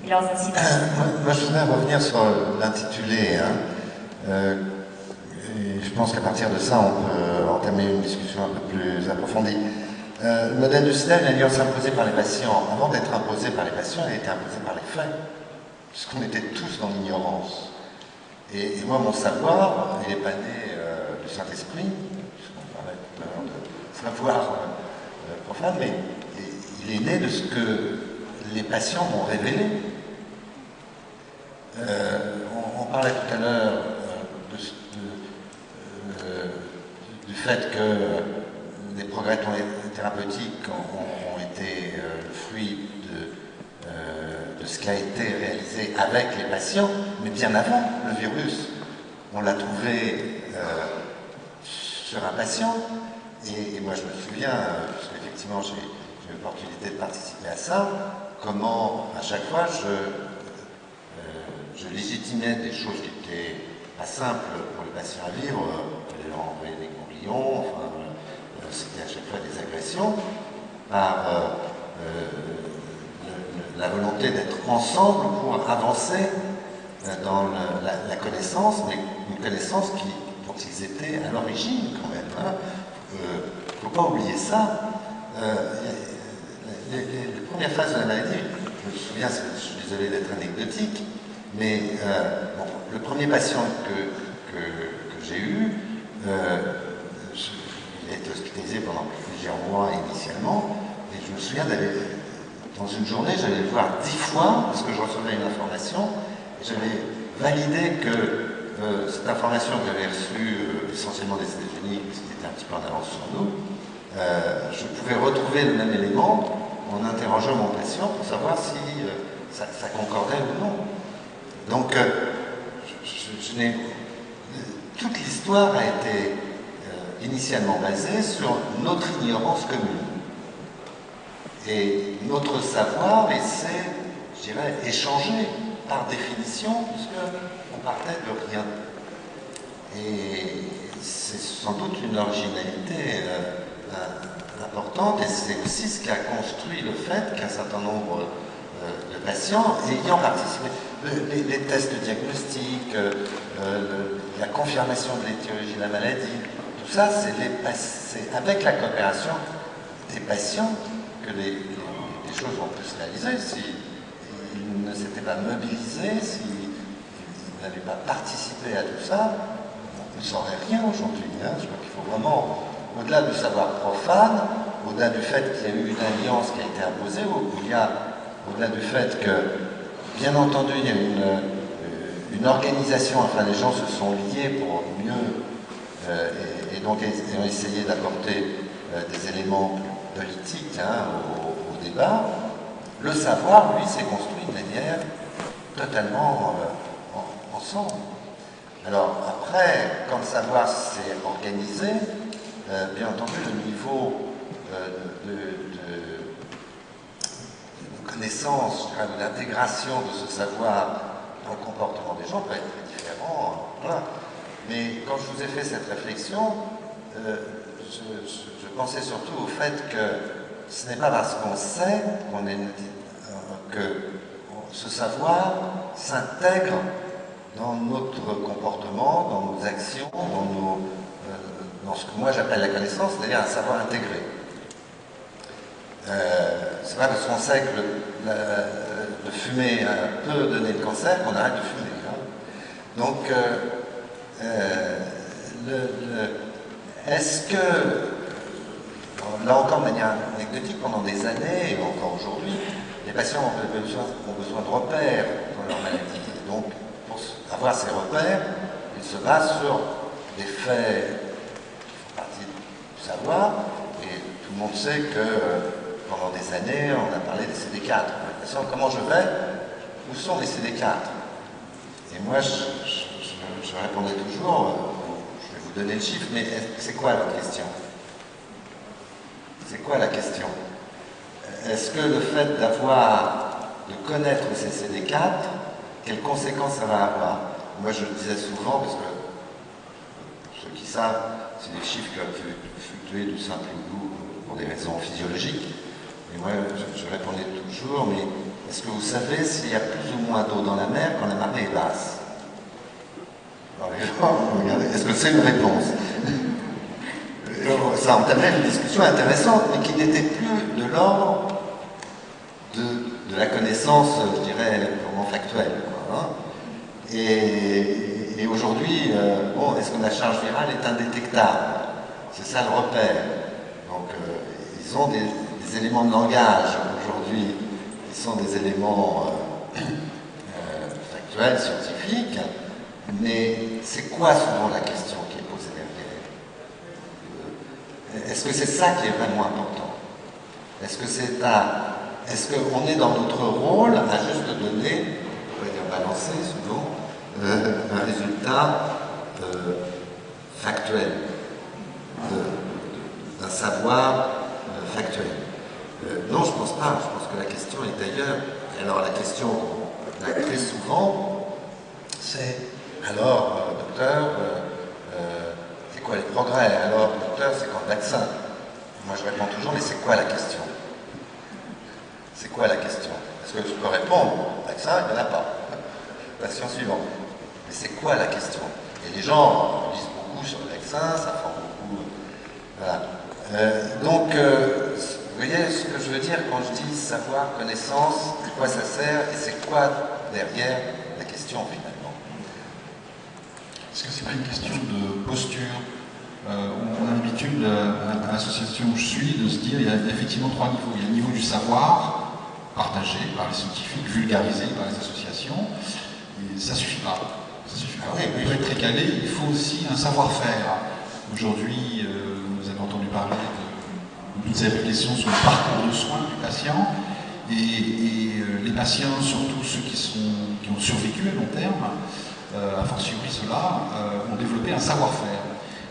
leurs incidences. Moi, je voudrais revenir sur l'intitulé. Et je pense qu'à partir de ça, on peut entamer une discussion un peu plus approfondie. Le modèle du SIDA, l'alliance imposée par les patients, avant d'être imposée par les patients, elle a été imposée par les faits, puisqu'on était tous dans l'ignorance. Et moi, mon savoir, il n'est pas né du Saint-Esprit, puisqu'on parlait tout à l'heure de savoir profane, mais il est né de ce que les patients m'ont révélé. On parlait tout à l'heure du fait que progrès thérapeutiques ont été le fruit de ce qui a été réalisé avec les patients, mais bien avant le virus. On l'a trouvé sur un patient, et moi je me souviens, parce qu'effectivement j'ai eu l'opportunité de participer à ça, comment à chaque fois je légitimais des choses qui étaient pas simples pour le patient à vivre, les envoyer des ganglions, enfin, c'était à chaque fois des agressions, par la volonté d'être ensemble pour avancer dans la connaissance, mais une connaissance dont ils étaient à l'origine quand même. Il ne faut pas oublier ça. Les premières phases de la maladie, je me souviens, je suis désolé d'être anecdotique, mais bon, le premier patient que j'ai eu, il a été hospitalisé pendant plusieurs mois initialement, et je me souviens d'aller, dans une journée, j'allais le voir 10 fois, parce que je recevais une information, et j'avais validé que cette information que j'avais reçue essentiellement des États-Unis, parce qu'il était un petit peu en avance sur nous, je pouvais retrouver le même élément en interrogeant mon patient pour savoir si ça concordait ou non. Donc, toute l'histoire a été initialement basée sur notre ignorance commune. Et notre savoir laissait, je dirais, échanger par définition, puisqu'on partait de rien. Et c'est sans doute une originalité importante, et c'est aussi ce qui a construit le fait qu'un certain nombre de patients ayant participé, les tests diagnostiques, la confirmation de l'étiologie de la maladie, tout ça, c'est avec la coopération des patients que les choses vont pu se réaliser. S'ils ne s'étaient pas mobilisés, s'ils n'avaient pas participé à tout ça, on ne saurait rien aujourd'hui. Hein. Je crois qu'il faut vraiment, au-delà du savoir profane, au-delà du fait qu'il y a eu une alliance qui a été imposée, au-delà du fait que, bien entendu, il y a une organisation, enfin les gens se sont liés pour mieux, et donc ont essayé d'apporter des éléments politiques au débat. Le savoir, lui, s'est construit de manière totalement ensemble. Alors après, quand le savoir s'est organisé, bien entendu, le niveau de connaissance, de l'intégration de ce savoir dans le comportement des gens peut être très différent. Voilà. Mais quand je vous ai fait cette réflexion, je pensais surtout au fait que ce n'est pas parce qu'on sait que ce savoir s'intègre dans notre comportement, dans nos actions, dans ce que moi j'appelle la connaissance, c'est-à-dire un savoir intégré. C'est pas parce qu'on sait que de fumer peut donner le cancer qu'on arrête de fumer. Hein. Donc, est-ce que, là encore de manière anecdotique, pendant des années, et encore aujourd'hui, les patients ont besoin de repères dans leur maladie. Et donc, pour avoir ces repères, ils se basent sur des faits qui font partie du savoir, et tout le monde sait que pendant des années, on a parlé des CD4. Comment je vais? Où sont les CD4? Et moi, je répondais toujours, je vais vous donner le chiffre, mais c'est quoi votre question? C'est quoi la question? Est-ce que le fait de connaître ces CD4, quelles conséquences ça va avoir? Moi, je le disais souvent, parce que ceux qui savent, c'est des chiffres qui peuvent fluctuer du simple au goût pour des raisons physiologiques. Et moi, je répondais toujours, mais est-ce que vous savez s'il y a plus ou moins d'eau dans la mer quand la marée est basse? Alors les gens, regardez, est-ce que c'est une réponse? Ça entamait une discussion intéressante, mais qui n'était plus de l'ordre de la connaissance, je dirais, purement factuelle. Quoi, hein. Et aujourd'hui, bon, est-ce que la charge virale est indétectable? C'est ça le repère. Donc, ils ont des éléments de langage aujourd'hui qui sont des éléments factuels, scientifiques, mais c'est quoi souvent la question qui est posée derrière? est-ce que c'est ça qui est vraiment important? Est-ce qu'on est dans notre rôle à juste donner, on pourrait dire balancer souvent, un résultat factuel, d'un savoir factuel? Non, je ne pense pas. Je pense que la question est ailleurs. Et alors la question qu'on a très souvent, c'est alors, docteur, c'est quoi les progrès? Alors, docteur, c'est quoi le vaccin? Moi, je réponds toujours, mais c'est quoi la question? C'est quoi la question? Parce que je peux répondre, vaccin, il n'y en a pas. Question suivante. Mais c'est quoi la question? Et les gens lisent beaucoup sur le vaccin, ça forme beaucoup. Voilà. Donc, vous voyez ce que je veux dire quand je dis savoir, connaissance, à quoi ça sert et c'est quoi derrière la question finalement? Est-ce que c'est pas une question de posture? On a l'habitude, à l'association où je suis, de se dire qu'il y a effectivement 3 niveaux. Il y a le niveau du savoir, partagé par les scientifiques, vulgarisé par les associations, et ça ne suffit pas. Ça suffit pas. On peut être très calé, il faut aussi un savoir-faire. Aujourd'hui, vous avez entendu parler de toutes ces réflexions sur le parcours de soins du patient, et les patients, surtout ceux qui ont survécu à long terme, a fortiori ceux-là, ont développé un savoir-faire.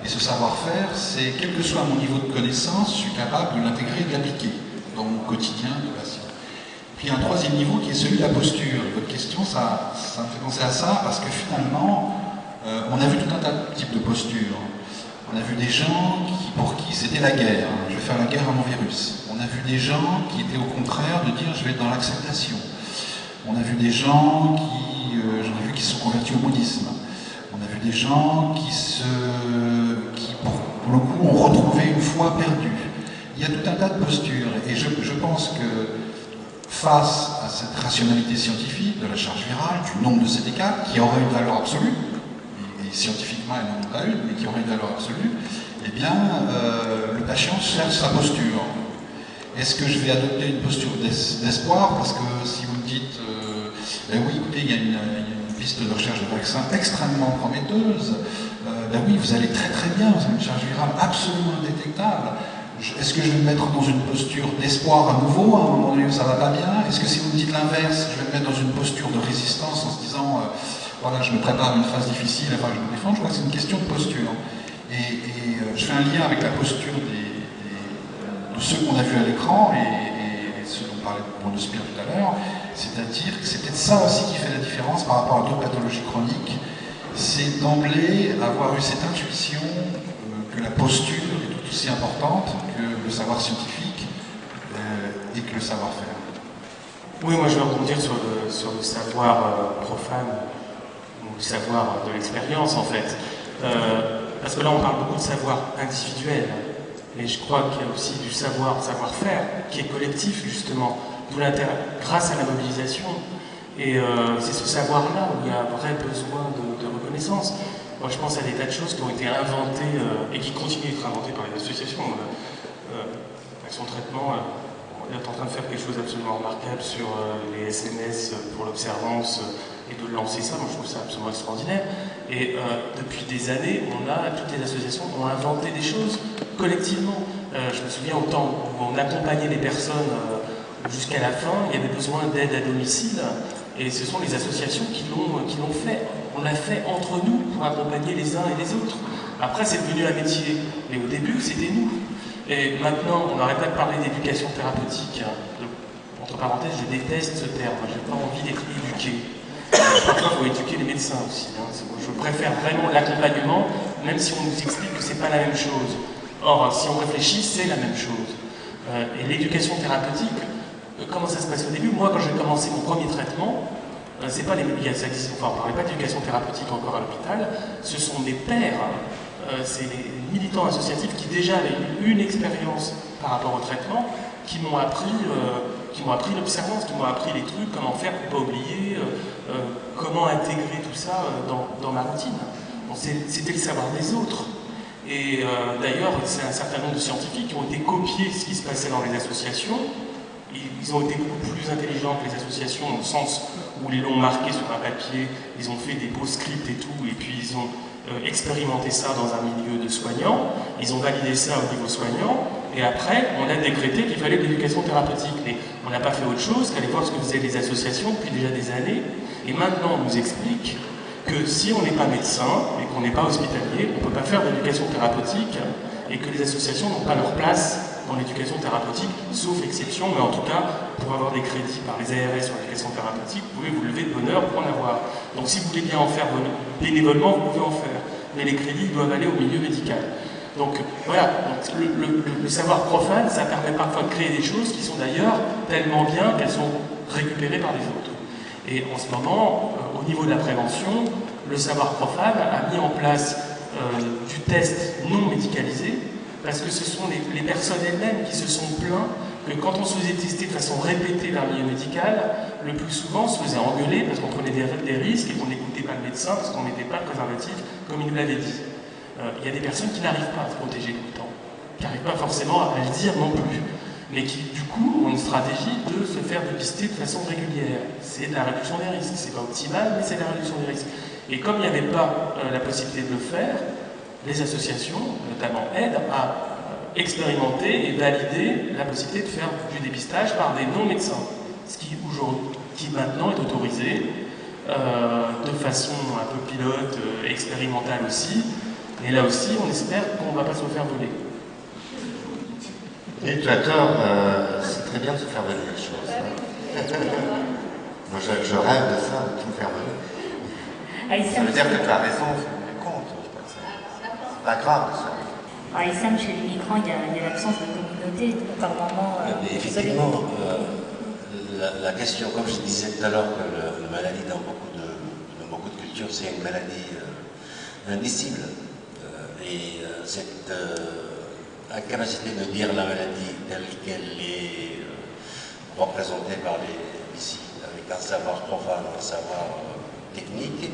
Et ce savoir-faire, c'est, quel que soit mon niveau de connaissance, je suis capable de l'intégrer et de l'appliquer dans mon quotidien de patient. Puis il y a un troisième niveau qui est celui de la posture. Et votre question, ça me fait penser à ça, parce que finalement, on a vu tout un tas de types de postures. On a vu des gens pour qui c'était la guerre. Je vais faire la guerre à mon virus. On a vu des gens qui étaient au contraire de dire je vais être dans l'acceptation. On a vu des gens qui se sont convertis au bouddhisme. On a vu des gens qui pour le coup, ont retrouvé une foi perdue. Il y a tout un tas de postures. Et je pense que face à cette rationalité scientifique de la charge virale, du nombre de CT4, qui aurait une valeur absolue, et scientifiquement elle n'en a pas une, mais qui aurait une valeur absolue, eh bien, le patient cherche sa posture. Est-ce que je vais adopter une posture d'espoir? Parce que si vous me dites, ben oui, écoutez, il y a une piste de recherche de vaccins extrêmement prometteuse, ben oui, vous allez très très bien, vous avez une charge virale absolument indétectable. Est-ce que je vais me mettre dans une posture d'espoir à nouveau, à un moment donné où ça va pas bien? Est-ce que si vous me dites l'inverse, je vais me mettre dans une posture de résistance en se disant, voilà, je me prépare à une phase difficile, enfin je me défends? Je crois que c'est une question de posture. Et je fais un lien avec la posture de ceux qu'on a vus à l'écran et ceux dont parlait Bruno Spire tout à l'heure, c'est-à-dire que c'est peut-être ça aussi qui fait la différence par rapport à d'autres pathologies chroniques, c'est d'emblée avoir eu cette intuition que la posture est tout aussi importante que le savoir scientifique et que le savoir-faire. Oui, moi je vais rebondir sur le savoir profane, ou le savoir de l'expérience en fait. Parce que là on parle beaucoup de savoir individuel, mais je crois qu'il y a aussi du savoir-faire qui est collectif justement, d'où l'intérêt, grâce à la mobilisation. Et c'est ce savoir-là où il y a un vrai besoin de reconnaissance. Moi je pense à des tas de choses qui ont été inventées et qui continuent d'être inventées par les associations. Action Traitement est en train de faire quelque chose d'absolument remarquable sur les SMS pour l'observance et de lancer ça. Moi je trouve ça absolument extraordinaire. Et depuis des années, toutes les associations ont inventé des choses collectivement. Je me souviens au temps où on accompagnait les personnes jusqu'à la fin, il y avait besoin d'aide à domicile. Et ce sont les associations qui l'ont fait. On l'a fait entre nous pour accompagner les uns et les autres. Après, c'est devenu un métier. Mais au début, c'était nous. Et maintenant, on n'arrête pas de parler d'éducation thérapeutique. Entre parenthèses, je déteste ce terme. Je n'ai pas envie d'être éduqué. Parfois, il faut éduquer les médecins aussi. Je préfère vraiment l'accompagnement, même si on nous explique que ce n'est pas la même chose. Or, si on réfléchit, c'est la même chose. Et l'éducation thérapeutique, comment ça se passe au début? Moi, quand j'ai commencé mon premier traitement, c'est pas on parlait pas d'éducation thérapeutique encore à l'hôpital, ce sont des pairs, c'est les militants associatifs qui déjà avaient eu une expérience par rapport au traitement, qui m'ont appris l'observance, qui m'ont appris les trucs, comment faire pour pas oublier, comment intégrer tout ça dans ma routine. Bon, c'était le savoir des autres. Et d'ailleurs, c'est un certain nombre de scientifiques qui ont été copiés ce qui se passait dans les associations. Ils ont été beaucoup plus intelligents que les associations, dans le sens où ils l'ont marqué sur un papier, ils ont fait des beaux scripts et tout, et puis ils ont expérimenté ça dans un milieu de soignants, ils ont validé ça au niveau soignant, et après, on a décrété qu'il fallait de l'éducation thérapeutique. Mais on n'a pas fait autre chose qu'aller voir ce que faisaient les associations depuis déjà des années, et maintenant on nous explique que si on n'est pas médecin et qu'on n'est pas hospitalier, on ne peut pas faire d'éducation thérapeutique, et que les associations n'ont pas leur place dans l'éducation thérapeutique, sauf exception, mais en tout cas, pour avoir des crédits par les ARS sur l'éducation thérapeutique, vous pouvez vous lever de bonne heure pour en avoir. Donc si vous voulez bien en faire bénévolement, vous pouvez en faire. Mais les crédits doivent aller au milieu médical. Donc voilà, donc, le savoir profane, ça permet parfois de créer des choses qui sont d'ailleurs tellement bien qu'elles sont récupérées par les autres. Et en ce moment, au niveau de la prévention, le savoir profane a mis en place du test non médicalisé, parce que ce sont les personnes elles-mêmes qui se sont plaints que quand on se faisait tester de façon répétée dans le milieu médical, le plus souvent on se faisait engueuler parce qu'on prenait des risques et qu'on n'écoutait pas le médecin parce qu'on ne mettait pas de préservatif comme il nous l'avait dit. Il y a des personnes qui n'arrivent pas à se protéger tout le temps, qui n'arrivent pas forcément à le dire non plus, mais qui du coup ont une stratégie de se faire dépister de façon régulière. C'est de la réduction des risques, c'est pas optimal, mais c'est de la réduction des risques. Et comme il n'y avait pas la possibilité de le faire, les associations, notamment aident à expérimenter et valider la possibilité de faire du dépistage par des non-médecins, ce qui maintenant est autorisé de façon un peu pilote, expérimentale aussi, et là aussi on espère qu'on ne va pas se faire voler. Et tu as tort, c'est très bien de se faire voler les choses. Hein. Moi je rêve de ça, de tout faire voler. Ça veut dire que tu as raison, tu comptes, c'est pas grave ça. Sam, chez les migrants, il y a l'absence de communauté par moment. Effectivement, la question, comme je disais tout à l'heure, que la maladie dans beaucoup de cultures, c'est une maladie indicible. Et cette incapacité de dire la maladie telle qu'elle est représentée par ici, avec un savoir profane, un savoir technique,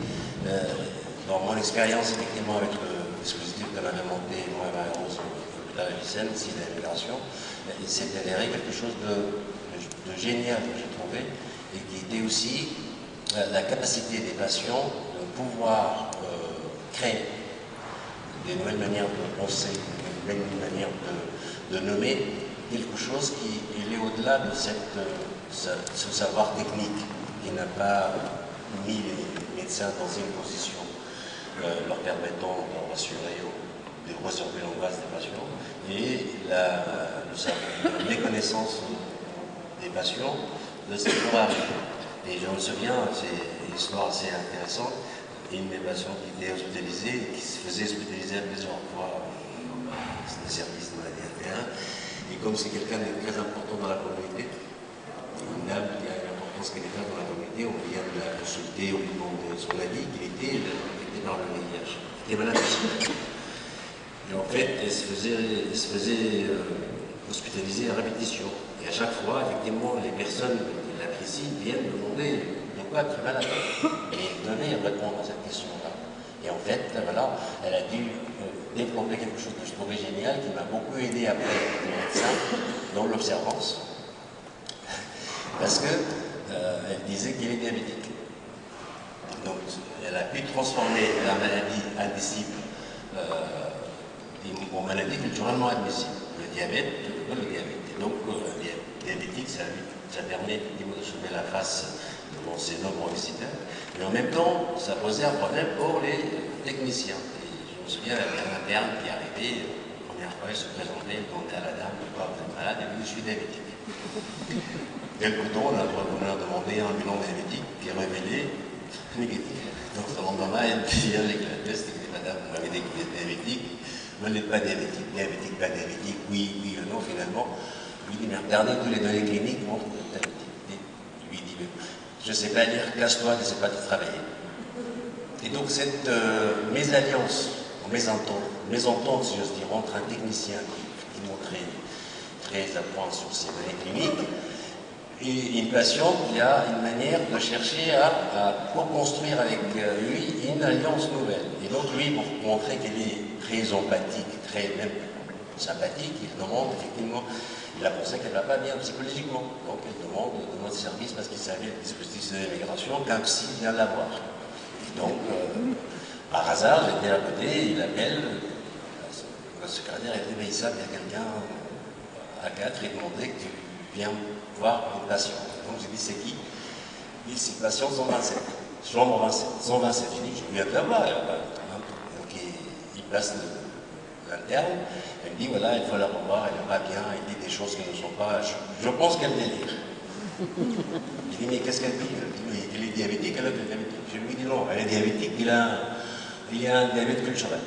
dans mon expérience, effectivement, avec le dispositif qu'on avait monté, moi et ma grosse, l'hôpital à Vicenne, ici, l'immigration, il s'est avéré quelque chose de génial que j'ai trouvé, et qui était aussi la capacité des patients de pouvoir créer des nouvelles manières de penser, des nouvelles manières de nommer quelque chose qui est au-delà de ce savoir technique, qui n'a pas mis les médecins dans une position leur permettant de rassurer ou de ressortir l'angoisse des patients, et la méconnaissance des patients de ce qui leur arrive. Et je me souviens, c'est une histoire assez intéressante, une des patients qui était hospitalisée, qui se faisait hospitaliser à plusieurs fois dans les services de maladie interne, et comme c'est quelqu'un de très important dans la communauté, une dame qui a une importance capitale dans la communauté, on vient de la consulter, on lui demande son avis, qu'il était dans le VIH. Elle était malade aussi. Et en fait, elle se faisait hospitaliser à répétition. Et à chaque fois, effectivement, les personnes qui l'apprécient viennent demander de quoi tu es malade et donner répondre à cette question-là. Et en fait, voilà, elle a dû développer quelque chose que je trouvais génial, qui m'a beaucoup aidé après les médecins dans l'observance. Parce qu'elle disait qu'elle est diabétique. Donc, elle a pu transformer la maladie indicible en maladie culturellement admissible. Le diabète, le diabète. Et donc, diabétique, ça permet effectivement de sauver la face devant ces nombreux visiteurs. Mais en même temps, ça posait un problème pour les techniciens. Et je me souviens, il y avait un interne qui arrivait, la première fois, il se présentait, il demandait à la dame pourquoi vous êtes malade, et lui, je suis diabétique. Quelque temps, on a demandé un bilan diabétique qui est révélé négatif. Donc, le lendemain, elle vient avec la test, et dit, madame, vous m'avez dit que vous êtes diabétique, vous n'êtes pas diabétique, diabétique, pas diabétique, oui, oui ou non, finalement. Lui dit, mais regardez, tous les données cliniques montrent que vous êtes diabétique. Lui dit, je ne sais pas lire, casse-toi, je ne sais pas travailler. Et donc, cette mésalliance, mésentente, si j'ose dire, entre un technicien qui montrait très à point sur ses données cliniques, et une patiente qui a une manière de chercher à co-construire avec lui une alliance nouvelle. Et donc lui, pour montrer qu'elle est très empathique, très même sympathique, il demande effectivement, il a pensé qu'elle ne va pas bien psychologiquement. Donc elle demande de service parce qu'il savait le dispositif de l'immigration qu'un psy vient la voir. Et donc, Par hasard, j'étais à côté, il appelle, le secrétaire, il dit, mais Issa, il y a quelqu'un à 4, il demandait que tu viens voir une patient. Donc j'ai dit, c'est qui? Il dit, c'est patient 127, chambre 27, 127. J'ai dit, je viens de la voir. Donc il place l'interne, il me dit, voilà, il faut la revoir, elle n'est pas bien, il dit des choses qui ne sont pas... Je pense qu'elle délire. Il dit, mais qu'est-ce qu'elle dit? Elle est diabétique, elle a des diabétiques. Je lui dis, non, elle est diabétique, il a un diabète culturel.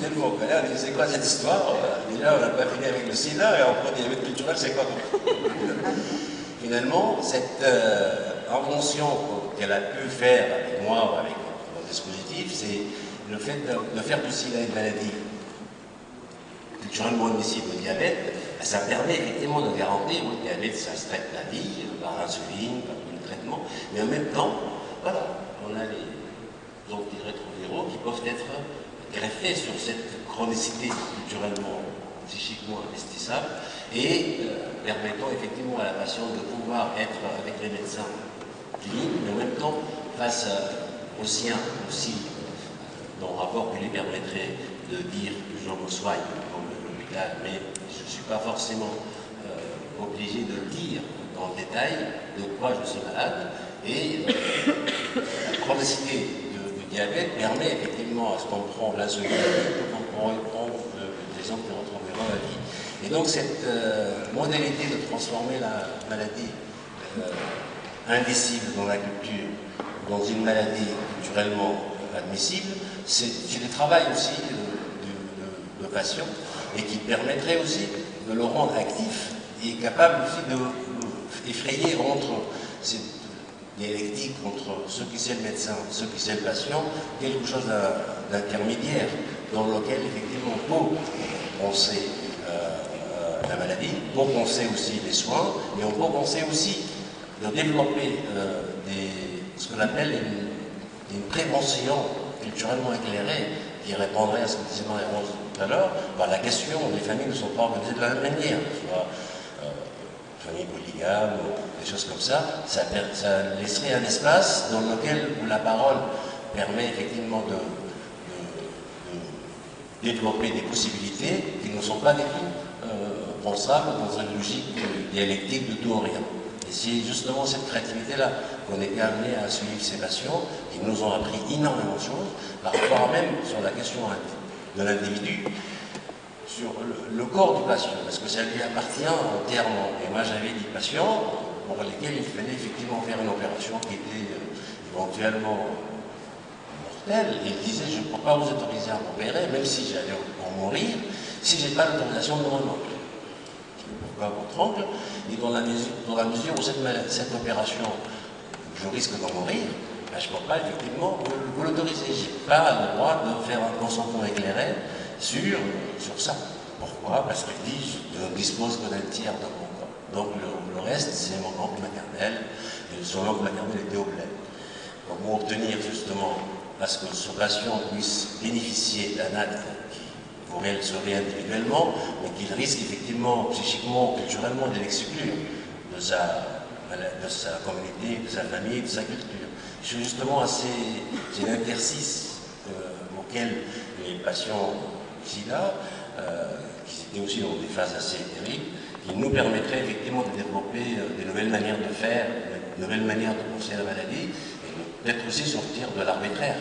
Tellement colère, il dit, c'est quoi cette histoire? Déjà, on n'a pas fini avec le sida, et encore diabète culturel, c'est quoi? Finalement, cette invention qu'elle a pu faire avec moi, ou avec mon dispositif, c'est le fait de faire du sida une maladie culturellement admissible au diabète. Ça permet effectivement de garantir que le diabète, ça se traite la vie, par l'insuline, par tous les traitements, mais en même temps, voilà, on a les antirétroviraux qui peuvent être greffés sur cette chronicité culturellement, psychiquement investissable et permettant effectivement à la patiente de pouvoir être avec les médecins cliniques, mais en même temps face aux siens aussi, dans le rapport qui lui permettrait de dire que je me soigne comme l'hôpital, mais je ne suis pas forcément obligé de dire dans le détail de quoi je suis malade. Et la chronicité du diabète permet effectivement à ce qu'on prend l'insuline, qu'on prend des antirétroviraux à la vie. Et donc cette modalité de transformer la maladie indicible dans la culture, dans une maladie culturellement admissible, c'est le travail aussi de patient et qui permettrait aussi de le rendre actif et capable aussi d'effrayer entre cette dialectique entre ce qui c'est le médecin, ce qui c'est le patient, quelque chose d'intermédiaire dans lequel effectivement on peut penser la maladie, on peut penser aussi les soins, mais on peut penser aussi de développer ce qu'on appelle une prévention culturellement éclairée qui répondrait à ce que disait Marie-Rose tout à l'heure. La question, les familles ne sont pas organisées de la même manière, soit famille polygame, des choses comme ça, ça laisserait un espace dans lequel la parole permet effectivement de développer des possibilités qui ne sont pas du tout pensables dans une logique dialectique de tout ou rien. Et c'est justement cette créativité-là qu'on était amené à suivre ces patients, qui nous ont appris énormément de choses, par rapport à même sur la question de l'individu, sur le corps du patient, parce que ça lui appartient entièrement. Et moi j'avais des patients pour lesquels il fallait effectivement faire une opération qui était éventuellement mortelle, et il disait, je ne peux pas vous autoriser à m'opérer, même si j'allais en mourir, si je n'ai pas l'autorisation de mon oncle. Pourquoi votre oncle? Et dans la mesure où cette opération, je risque d'en mourir, ben, je ne peux pas effectivement vous l'autoriser. Je n'ai pas le droit de faire un consentement éclairé sur ça. Pourquoi? Parce qu'il dit, je ne dispose que d'un tiers de mon corps. Donc le reste, c'est mon oncle maternel, et son oncle maternel était au bled. Comment obtenir justement, parce que ce patient puisse bénéficier d'un acte qui pourrait le sauver individuellement, mais qu'il risque effectivement, psychiquement, culturellement, de l'exclure de sa communauté, de sa famille, de sa culture. C'est justement c'est l'exercice auquel les patients SIDA, qui étaient aussi dans des phases assez terribles, qui nous permettraient effectivement de développer des nouvelles manières de faire, de nouvelles manières de penser à la maladie, et peut-être aussi sortir de l'arbitraire,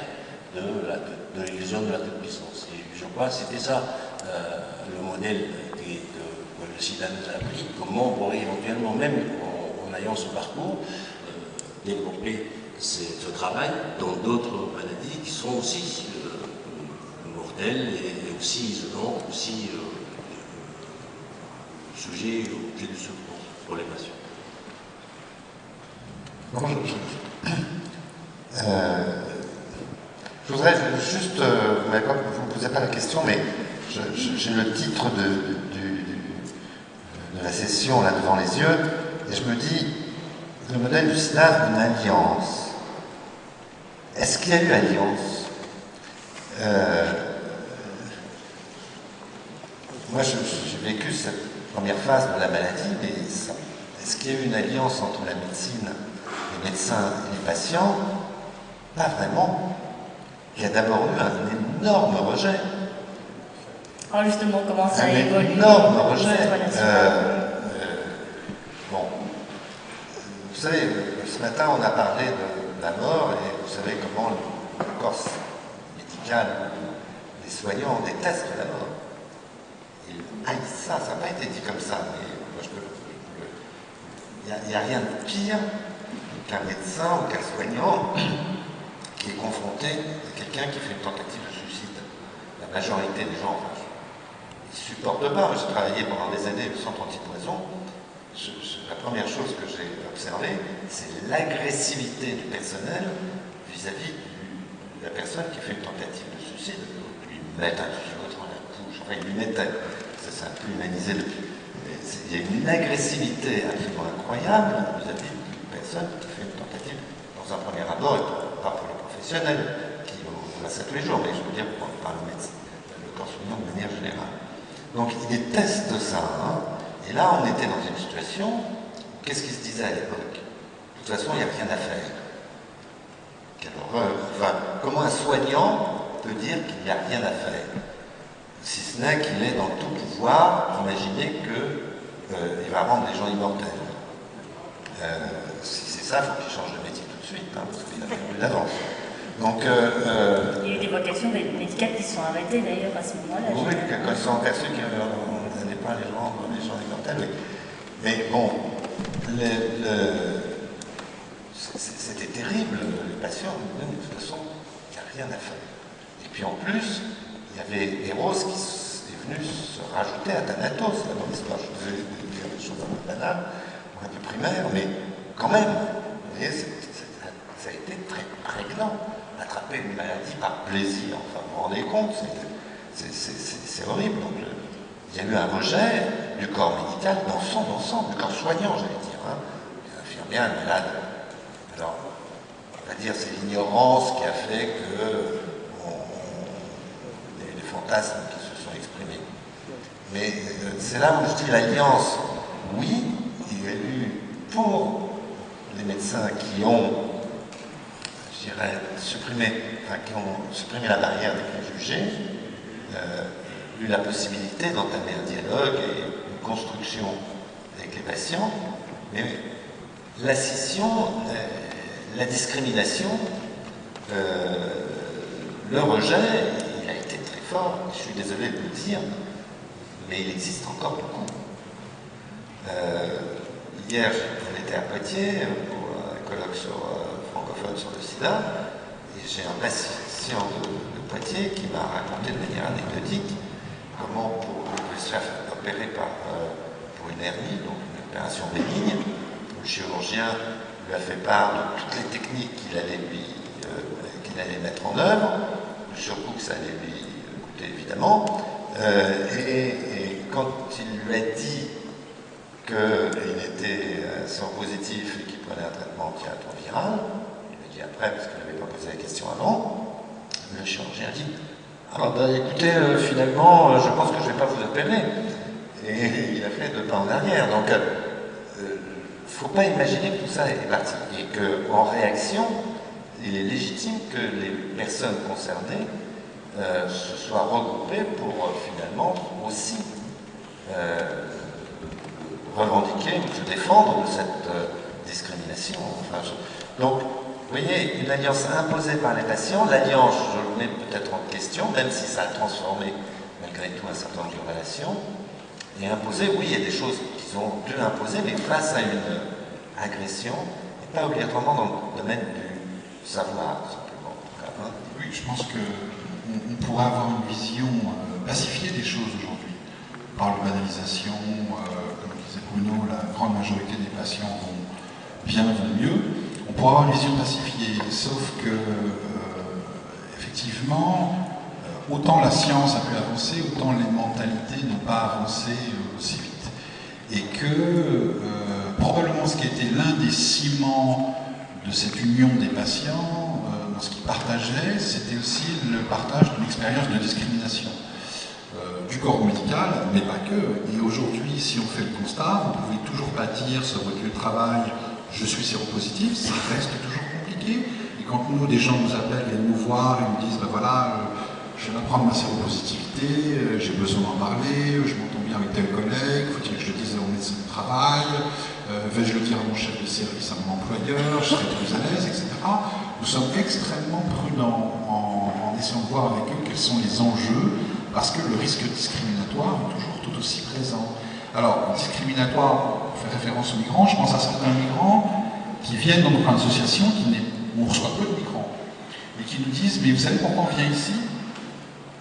de l'illusion de la toute-puissance. Et je crois que c'était ça le modèle que le SIDA nous a appris, comment on pourrait éventuellement, même en ayant ce parcours, développer ce travail dans d'autres maladies qui sont aussi mortelles et aussi isolantes, aussi sujets au pied du secours pour les patients. Je voudrais juste, vous ne me posez pas la question, mais j'ai le titre de la session là devant les yeux, et je me dis, le modèle du SIDA, une alliance. Est-ce qu'il y a eu alliance? Moi, j'ai vécu cette première phase de la maladie, mais est-ce qu'il y a eu une alliance entre la médecine les médecins et les patients, pas vraiment. Il y a d'abord eu un énorme rejet. Alors justement, comment ça Un évolue énorme rejet. Bon, vous savez, ce matin on a parlé de la mort et vous savez comment le corps médical, les soignants détestent la mort. Ils haïssent ça, ça n'a pas été dit comme ça, mais moi il n'y a rien de pire qu'un médecin ou qu'un soignant qui est confronté à quelqu'un qui fait une tentative de suicide. La majorité des gens, ils ne supportent pas. J'ai travaillé pendant des années au centre anti-poison. La première chose que j'ai observée, c'est l'agressivité du personnel vis-à-vis de la personne qui fait une tentative de suicide. Ils lui mettent un tuyau dans la bouche, enfin ils lui mettent, ça s'est un peu humanisé depuis. Il y a une agressivité absolument incroyable vis-à-vis d'une personne qui fait une tentative, dans un premier abord, et pas pour les professionnels, qui voient ça tous les jours, mais je veux dire par le médecin, le corps soignant de manière générale. Donc ils détestent ça, hein. Et là, on était dans une situation, qu'est-ce qui se disait à l'époque? De toute façon, il n'y a rien à faire. Quelle horreur. Enfin, comment un soignant peut dire qu'il n'y a rien à faire? Si ce n'est qu'il est dans tout pouvoir, imaginez qu'il va rendre les gens immortels. Si c'est ça, il faut qu'il change de métier tout de suite, hein, parce qu'il a fait plus d'avance. Donc, il y a eu des vocations médicales qui se sont arrêtées d'ailleurs à ce moment-là. Oui, quand ils sont aperçus qu'ils n'allaient pas les rendre les gens immortels. Mais bon, c'était terrible. Les patients, de toute façon, il n'y a rien à faire. Et puis en plus, il y avait Eros qui est venu se rajouter à Thanatos là, dans l'histoire. Je vous ai dit des choses un peu banales, un peu primaires, mais quand même, vous voyez, ça a été très prégnant. Attraper une maladie par plaisir, enfin, vous vous rendez compte, c'est horrible. Donc, il y a eu un rejet du corps médical dans son ensemble, du corps soignant, j'allais dire. Hein. Les infirmières, le malade. Alors, on va dire c'est l'ignorance qui a fait que il y a eu des fantasmes qui se sont exprimés. Mais c'est là où je dis l'alliance. Oui, il y a eu pour les médecins qui ont qui ont supprimé la barrière des préjugés, eu la possibilité d'entamer un dialogue et une construction avec les patients, mais la scission, la discrimination, le rejet, il a été très fort, je suis désolé de le dire, mais il existe encore beaucoup. Hier, on était à Poitiers pour un colloque francophone sur le sida, et j'ai un patient de Poitiers qui m'a raconté de manière anecdotique comment il se faire opérer pour une hernie, donc une opération bénigne. Le chirurgien lui a fait part de toutes les techniques qu'il allait mettre en œuvre, le surcoût que ça allait lui coûter évidemment, et quand il lui a dit qu'il était séropositif et qu'il prenait un traitement antirétroviral, il m'a dit après, parce qu'il n'avait pas posé la question avant, le chirurgien a dit « Ah bah écoutez, finalement, je pense que je ne vais pas vous opérer. » Et il a fait 2 pas en arrière. Donc, il ne faut pas imaginer que tout ça est parti. Et qu'en réaction, il est légitime que les personnes concernées se soient regroupées pour finalement aussi revendiquer ou se défendre de cette discrimination. Enfin, donc, vous voyez, une alliance imposée par les patients, l'alliance, je le mets peut-être en question, même si ça a transformé malgré tout un certain nombre de relations, et imposée, oui, il y a des choses qu'ils ont dû imposer, mais face à une agression, et pas obligatoirement dans le domaine du savoir, simplement. Hein. Oui, je pense qu'on pourrait avoir une vision pacifiée des choses aujourd'hui. On parle de banalisation, comme disait Bruno, la grande majorité des patients vont bien, vont mieux. On pourrait avoir une vision pacifiée, sauf que, effectivement, autant la science a pu avancer, autant les mentalités n'ont pas avancé aussi vite. Et que, probablement ce qui était l'un des ciments de cette union des patients, dans ce qu'ils partageaient, c'était aussi le partage d'une expérience de discrimination du corps médical, mais pas que. Et aujourd'hui, si on fait le constat, vous ne pouvez toujours pas dire, sur votre lieu de travail, je suis séropositif, ça reste toujours compliqué. Et quand nous, des gens nous appellent, viennent nous voir et nous disent, ben voilà, je viens d'apprendre ma séropositivité, j'ai besoin d'en parler, je m'entends bien avec tel collègue, faut-il que je le dise à mon médecin du travail, vais-je le dire à mon chef de service, à mon employeur, je serai plus à l'aise, etc. Nous sommes extrêmement prudents en essayant de voir avec eux quels sont les enjeux, parce que le risque discriminatoire est toujours tout aussi présent. Alors, discriminatoire, on fait référence aux migrants, je pense à certains migrants qui viennent dans notre association, où on reçoit peu de migrants, et qui nous disent, mais vous savez pourquoi on vient ici?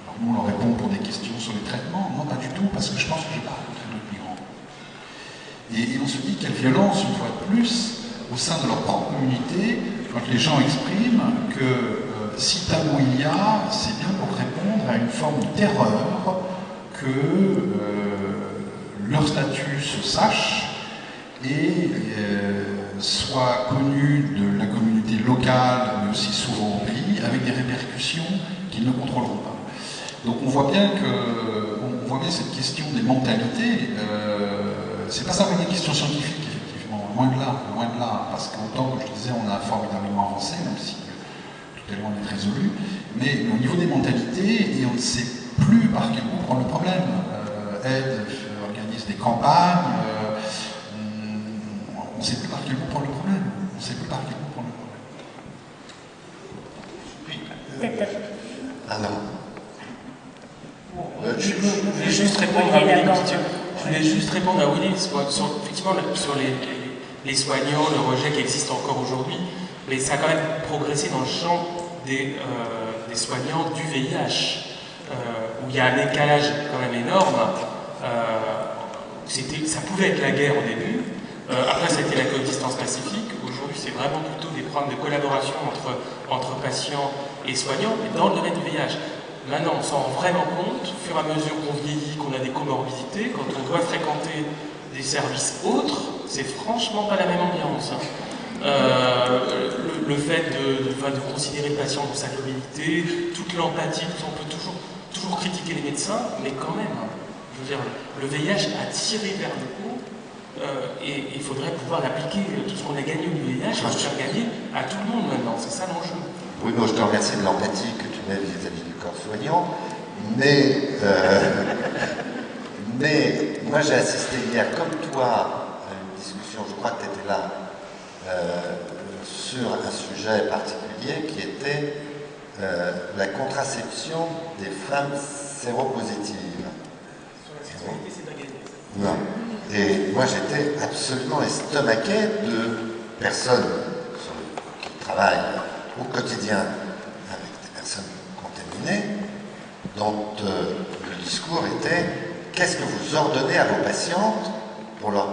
Alors nous, on leur répond pour des questions sur les traitements, non, pas du tout, parce que je pense que je n'ai pas rencontré d'autres migrants. Et on se dit quelle violence, une fois de plus, au sein de leur propre communauté, quand les gens expriment que si tabou il y a, c'est bien pour répondre à une forme de terreur que leur statut se sache et soit connu de la communauté locale, mais aussi souvent au pays, avec des répercussions qu'ils ne contrôleront pas. Donc on voit bien cette question des mentalités, c'est pas simplement une question scientifique, effectivement, loin de là, parce qu'autant, comme je disais, on a formidablement avancé, même si tout est loin d'être résolu, mais au niveau des mentalités, et on ne sait plus par quel bout prendre le problème. Aide organise des campagnes, on ne sait plus par quel bout prendre le problème. On ne sait plus par quel bout prendre le problème. Ah non. Je voulais juste répondre à Willy. Je voulais juste répondre à Willy effectivement sur les soignants, le rejet qui existe encore aujourd'hui, mais ça a quand même progressé dans le champ des soignants du VIH, où il y a un décalage quand même énorme. Ça pouvait être la guerre au début, après ça a été la coexistence pacifique, aujourd'hui c'est vraiment plutôt des programmes de collaboration entre patients et soignants, mais dans le domaine du VIH. Maintenant, on s'en rend vraiment compte, au fur et à mesure qu'on vieillit, qu'on a des comorbidités, quand on doit fréquenter des services autres, c'est franchement pas la même ambiance. Le fait de considérer le patient dans sa globalité, toute l'empathie, on peut toujours critiquer les médecins, mais quand même, je veux dire, le VIH a tiré vers le haut, et il faudrait pouvoir l'appliquer. Tout ce qu'on a gagné au VIH, on va faire gagner à tout le monde maintenant, c'est ça l'enjeu. Oui, bon, je te remercie de l'empathie que tu mets vis-à-vis du corps soignant, mais moi j'ai assisté hier, comme toi, à une discussion, je crois que tu étais là, sur un sujet particulier qui était la contraception des femmes séropositives. Non. Et moi j'étais absolument estomaqué de personnes qui travaillent au quotidien avec des personnes contaminées, dont le discours était « Qu'est-ce que vous ordonnez à vos patientes pour leur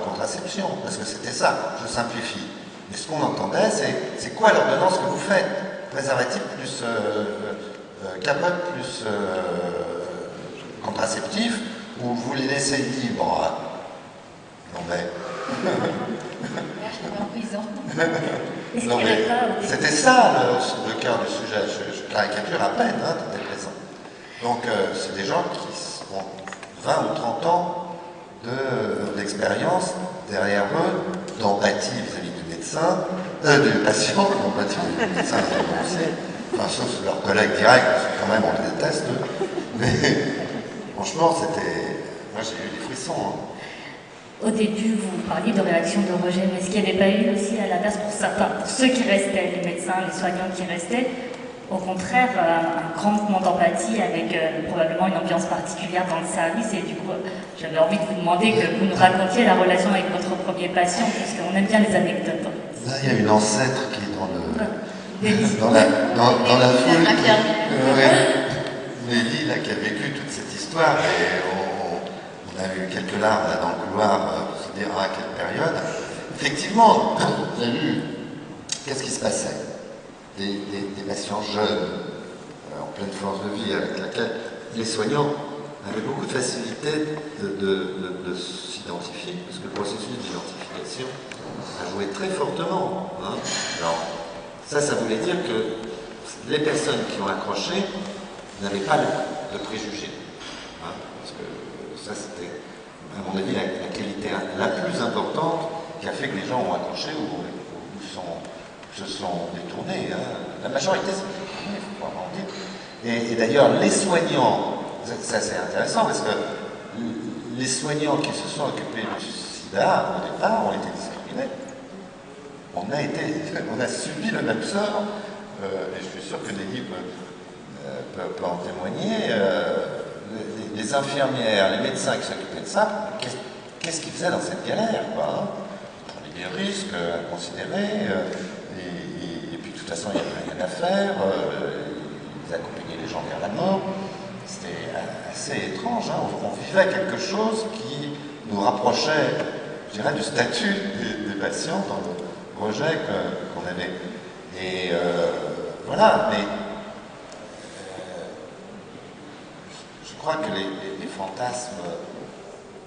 contraception ?» Parce que c'était ça, je simplifie. Mais ce qu'on entendait, c'est quoi l'ordonnance que vous faites? Préservatif plus capote plus contraceptif, ou vous les laissez libres? Non mais... Non mais c'était ça le cœur du sujet. Je caricature à peine, hein, tu étais présent. Donc c'est des gens qui ont 20 ou 30 ans d'expérience derrière eux, d'empathie vis-à-vis du médecin, du patient, d'empathie vis-à-vis du médecin, enfin sauf leurs collègues directs, parce que quand même on les déteste, mais franchement c'était... Moi j'ai eu des frissons. Hein. Au début, vous parliez de réaction de rejet, mais est-ce qu'il n'y avait pas eu aussi à l'inverse pour certains, pour ceux qui restaient, les médecins, les soignants qui restaient, au contraire, un grand mouvement d'empathie avec probablement une ambiance particulière dans le service, et du coup, j'avais envie de vous demander que vous nous racontiez la relation avec votre premier patient, puisqu'on aime bien les anecdotes. Là, il y a une ancêtre qui est dans la foule. Nelly, là, qui a vécu toute cette histoire, et on a eu quelques larmes là dans le couloir pour se dire ah quelle période. Effectivement, j'ai vu qu'est-ce qui se passait. Des patients jeunes, en pleine force de vie, avec laquelle les soignants avaient beaucoup de facilité de s'identifier, parce que le processus d'identification a joué très fortement. Hein. Alors, ça voulait dire que les personnes qui ont accroché n'avaient pas de préjugés. Hein, parce que ça, c'était, à mon avis, la qualité la plus importante. qui a fait que les gens ont accroché ou se sont détournés. Hein. La majorité s'est détournée, il faut pas en dire. Et d'ailleurs, les soignants, ça c'est intéressant parce que les soignants qui se sont occupés du sida, au départ, ont été discriminés. On a subi le même sort, et je suis sûr que Nelly peut en témoigner. Les infirmières, les médecins qui s'occupaient de ça, qu'est-ce qu'ils faisaient dans cette galère, quoi, hein? Ils prenaient des risques inconsidérés, et puis de toute façon, il n'y avait rien à faire, ils accompagnaient les gens vers la mort. C'était assez étrange, hein? On vivait quelque chose qui nous rapprochait, je dirais, du statut des patients dans le projet qu'on avait. Et voilà, mais je crois que les fantasmes,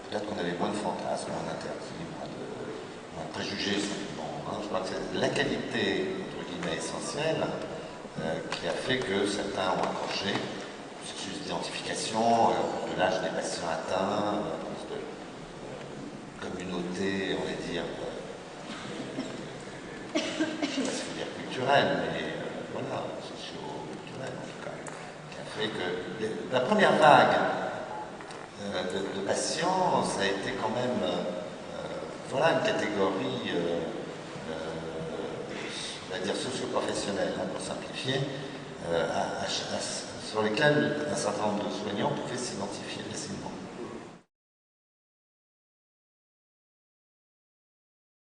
peut-être qu'on avait moins de fantasmes, moins d'interdits, moins de préjugés simplement. Hein. Je crois que c'est la qualité, entre guillemets, essentielle qui a fait que certains ont accroché. Processus d'identification de l'âge des patients atteints, de communauté, on va dire, je ne sais pas si il faut dire culturelle, mais voilà, socio-culturelle en tout cas, qui a fait que la première vague de patients, ça a été quand même, voilà, une catégorie, on va dire socio-professionnelle, hein, pour simplifier, sur lesquels un certain nombre de soignants pouvaient s'identifier facilement.